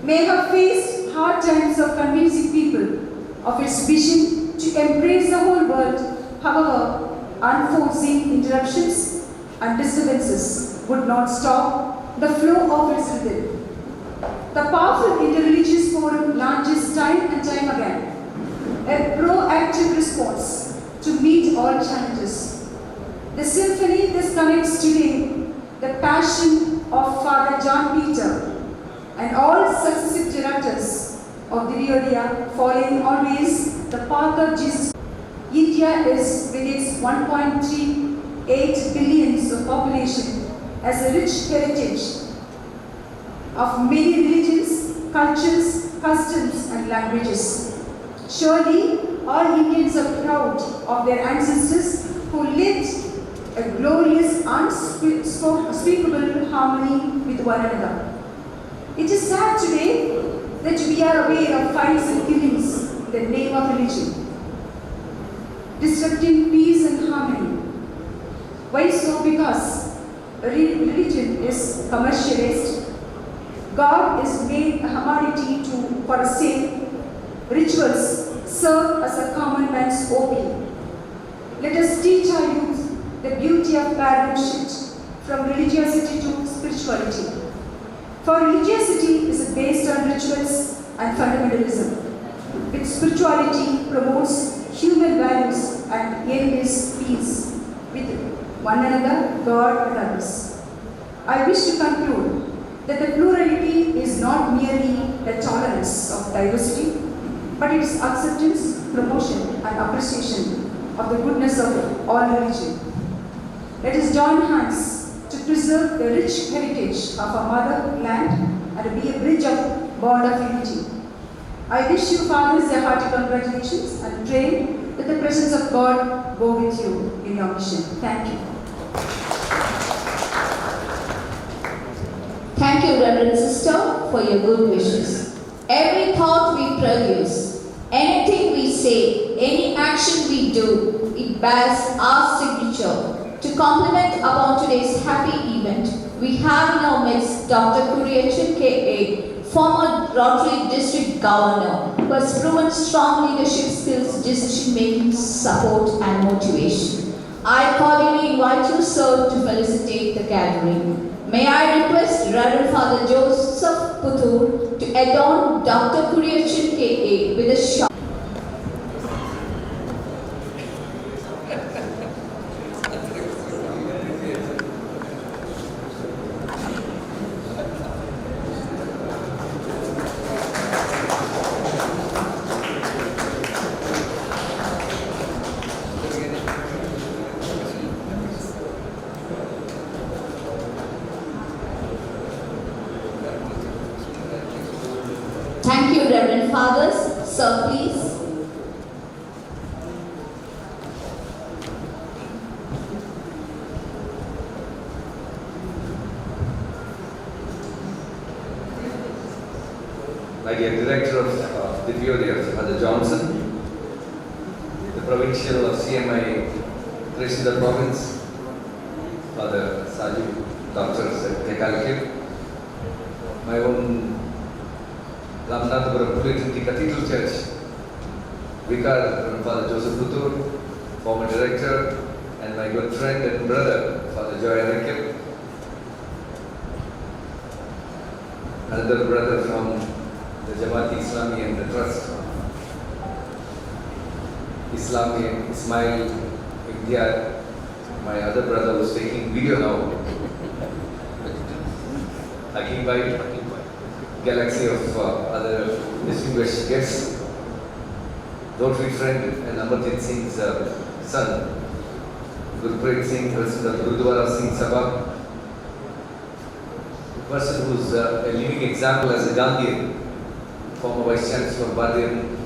may have faced hard times of convincing people of its vision to embrace the whole world. However, unforeseen interruptions and disturbances would not stop the flow of its rhythm. The powerful interreligious forum launches time and time again a proactive response to meet all challenges. The symphony thus connects today the passion of Father John Peter and all successive directors of Divyodaya, following always the path of Jesus. India is, with its 1.38 billion of population, has a rich heritage of many religions, cultures, customs and languages. Surely, all Indians are proud of their ancestors who lived a glorious, unspeakable harmony with one another. It is sad today that we are aware of fights and killings in the name of religion, disrupting peace and harmony. Why so? Because religion is commercialized. God is made a humanity for a sake. Rituals serve as a common man's opium. Let us teach our youth the beauty of paradigm shift from religiosity to spirituality. For religiosity is based on rituals and fundamentalism, which spirituality promotes human values and endless peace with one another, God and others. I wish to conclude that the plurality is not merely a tolerance of diversity, but its acceptance, promotion and appreciation of the goodness of all religion. Let us join hands to preserve the rich heritage of our motherland and be a bridge of bond of unity. I wish you fathers a hearty congratulations and pray that the presence of God go with you in your mission. Thank you.
Thank you, Reverend Sister, for your good wishes. Every thought we produce, anything we say, any action we do, it bears our signature. To compliment upon today's happy event, we have in our midst Dr. Kuriachan K.A., former Rotary District Governor, who has proven strong leadership skills, decision-making, support and motivation. I cordially invite you, sir, to felicitate the gathering. May I request Reverend Father Joseph Puthur to adorn Dr. Kuriachan K.A. with a shot. Thank you, Reverend Fathers. Sir, please.
My dear Director of Divyodaya, Father Johnson, the Provincial of CMI, Trishita Province, Father Saju, Doctors at Tekalkir, my own Ramnathapura Trinity Cathedral Church, Vicar Father Joseph Puthur, former Director, and my good friend and brother, Father Joy Arakil, another brother from the Jamaat Islami and the Trust, Islami Ismail India, my other brother who's taking video now, Hakim Bhai, galaxy of other distinguished guests, Rotary friend and Amarjit Singh's son, Gurpreet Singh, President of Gurudwara Singh Sabha, a person who's a living example as a Gandhian, former Vice Chancellor of Badian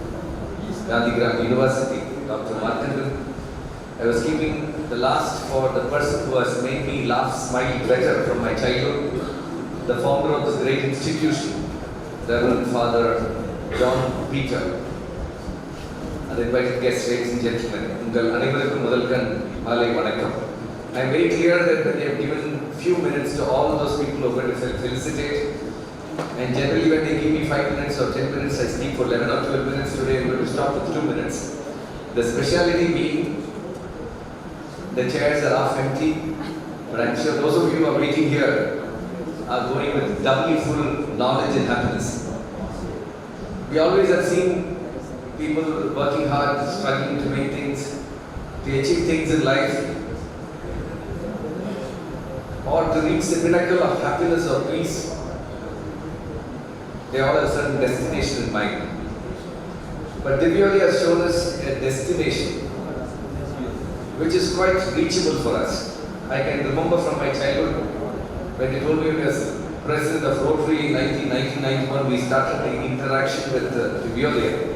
Gandhigram University, Dr. Markandan. I was keeping the last for the person who has made me laugh, smile better from my childhood, the founder of this great institution, Reverend Father John Peter. And invited guests, ladies and gentlemen, Ungal Anivarukkum Mudalkan Malai Vanakkam. I am very clear that they have given few minutes to all those people who are going to felicitate. And generally when they give me 5 minutes or 10 minutes, I speak for 11 or 12 minutes. Today I'm going to stop with 2 minutes. The speciality being, the chairs are half empty, but I'm sure those of you who are waiting here are going with doubly full knowledge and happiness. We always have seen people working hard, struggling to make things, to achieve things in life, or to reach the pinnacle of happiness or peace. They all have a certain destination in mind. But Divyodaya has shown us a destination which is quite reachable for us. I can remember from my childhood when they told me as president of Rotary in 1991, we started the interaction with Divyodaya.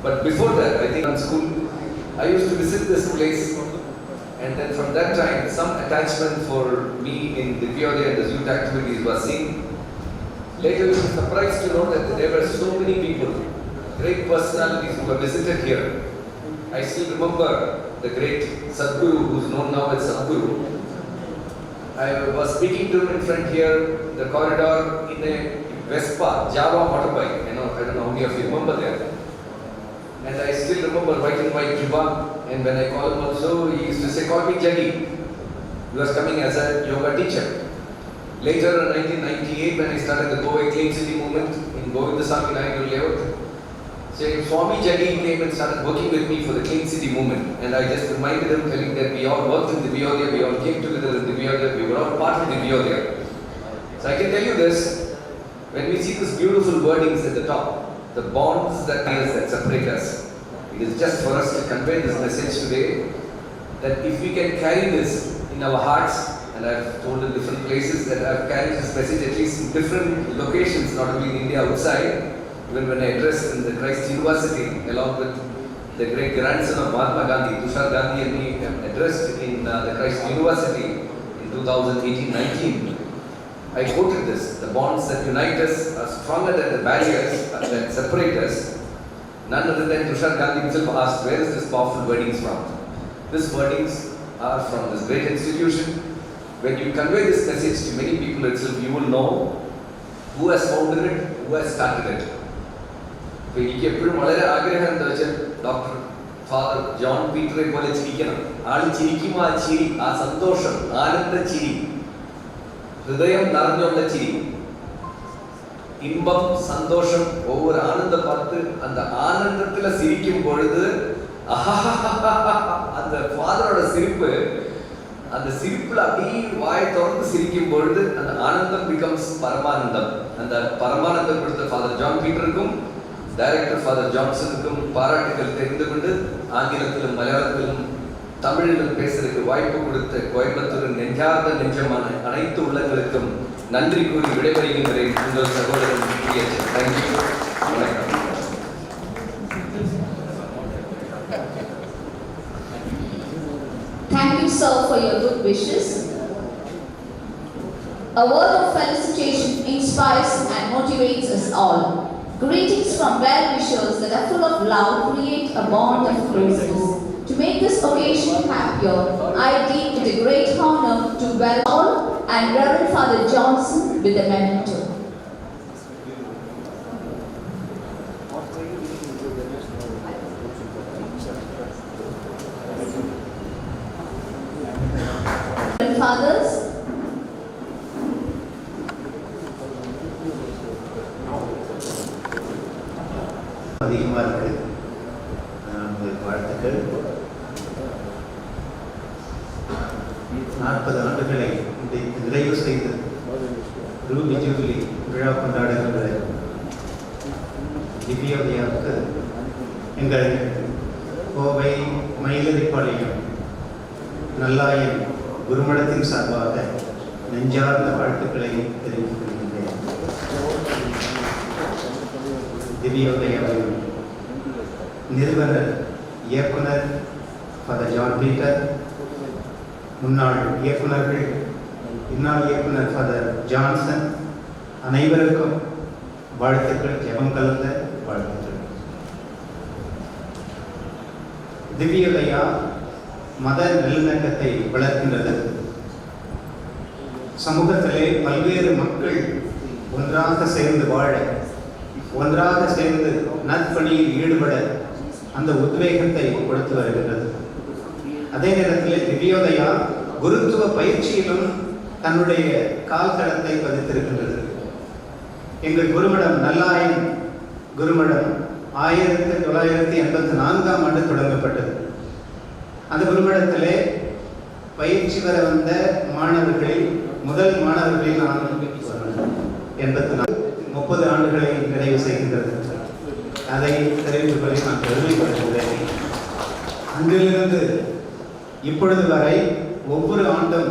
But before that, I think in school, I used to visit this place, and then from that time, some attachment for me in Divyodaya and the youth activities was seen. Later, we were surprised to know that there were so many people, great personalities who were visited here. I still remember the great Sadhguru, who is known now as Sadhguru. I was speaking to him in front here, the corridor, in a Vespa, Java motorbike. I don't know how many of you remember that. And I still remember white and white juba, and when I call him also, he used to say, call me Jaggi. He was coming as a yoga teacher. Later in 1998, when I started the Goa Clean City movement in Govindasamy Naidu layout, Swami Jaggi came and started working with me for the Clean City movement. And I just reminded him, telling that we all worked in Divyodaya, we all came together in Divyodaya, we were all part of Divyodaya. So I can tell you this, when we see these beautiful wordings at the top, the bonds that separate us, it is just for us to convey this message today, that if we can carry this in our hearts and and I've told in different places that I've carried this message at least in different locations, not only in India, outside. Even when I addressed in the Christ University, along with the great grandson of Mahatma Gandhi, Tushar Gandhi, and me addressed in the Christ University in 2018-19. I quoted this: the bonds that unite us are stronger than the barriers that separate us. None other than Tushar Gandhi himself asked, where is this powerful wordings from? These wordings are from this great institution. When you convey this message to many people itself, you will know who has founded it, who has started it. എനിക്ക് എപ്പോഴും വളരെ ആഗ്രഹം എന്താ വെച്ചാൽ doctor father John പീറ്ററെ പോലെ ചിരിക്കണം. ആൾ ചിരിക്കുമ്പോൾ ആ ചിരി, ആ സന്തോഷം, ആനന്ദ ചിരി, ഹൃദയം നിറഞ്ഞുള്ള ചിരി, இன்பம் சந்தோஷம், ஒவ்வொரு ஆனந்த பார்த்து அந்த ஆனந்தத்துல சிரிக்கும் பொழுது அந்த ஃபாதரோட சிரிப்பு, அந்த சிரிப்புல அப்படியே வாய் திறந்து சிரிக்கும் பொழுது அந்த ஆனந்தம் becomes பரமானந்தம். அந்த பரமானந்தம் கொடுத்த ஃபாதர் ஜான் பீட்டருக்கும் டைரக்டர் ஃபாதர் ஜான்சனுக்கும் பாராட்டுகள் தெரிந்து கொண்டு ஆங்கிலத்திலும் மலையாளத்திலும் தமிழிலும் பேசுறதுக்கு வாய்ப்பு கொடுத்த கோயம்புத்தூரின் நெஞ்சார்ந்த நெஞ்சமான அனைத்து உள்ளங்களுக்கும் நன்றி கூறி விடைபெறுகின்றேன். உங்கள் சகோதரன் தேங்க்யூ. வணக்கம்.
Thank you, sir, for your good wishes. A word of felicitation inspires and motivates us all. Greetings from well-wishers that are full of love create a bond of closeness. To make this occasion happier, I deem it a great honor to welcome all and Reverend Father Johnson with a memento. Fathers,
அதிகமாக இருக்குது. உங்களுக்கு வாழ்த்துக்கள். 40 ஆண்டுகளை நிறைவு செய்து Ruby jubilee விழா கொண்டாடுகின்ற திவ்யோதயாவுக்கு எங்கள் கோவை மயிலரிப்பாளையம் நல்லாயன் குருமடத்தின் சார்பாக நெஞ்சார்ந்த வாழ்த்துக்களை தெரிவித்துக் கொள்கின்றேன். திவ்யோதயாவின் நிறுவனர் இயக்குனர் ஃபாதர் ஜான் பீட்டர், முன்னாள் இயக்குனர்கள், இந்நாள் இயக்குனர் ஃபாதர் ஜான்சன், அனைவருக்கும் வாழ்த்துக்கள், ஜெபம் கலந்த வாழ்த்துக்கள். திவ்யோதயா மத நல்லிணக்கத்தை வளர்க்கின்றது. சமூகத்திலே பல்வேறு மக்கள் ஒன்றாக சேர்ந்து வாழ, ஒன்றாக சேர்ந்து நற்பணியில் ஈடுபட அந்த உத்வேகத்தை கொடுத்து வருகின்றது. அதே நேரத்தில் திவ்யோதயா குருத்துவ பயிற்சியிலும் தன்னுடைய கால்தடத்தை பதித்திருக்கின்றது. எங்கள் குருமடம் நல்லாயன் குருமடம் 1984ஆம் ஆண்டு தொடங்கப்பட்டது. அந்த குருமடத்திலே பயிற்சி பெற வந்த மாணவர்களில் முதல் மாணவர்களில் நான் 30 ஆண்டுகளை நிறைவு செய்கின்றது. அதை தெரிவிப்பதை நான் பெருமைப்படுத்துகிறேன். அன்றிலிருந்து இப்பொழுது வரை ஒவ்வொரு ஆண்டும்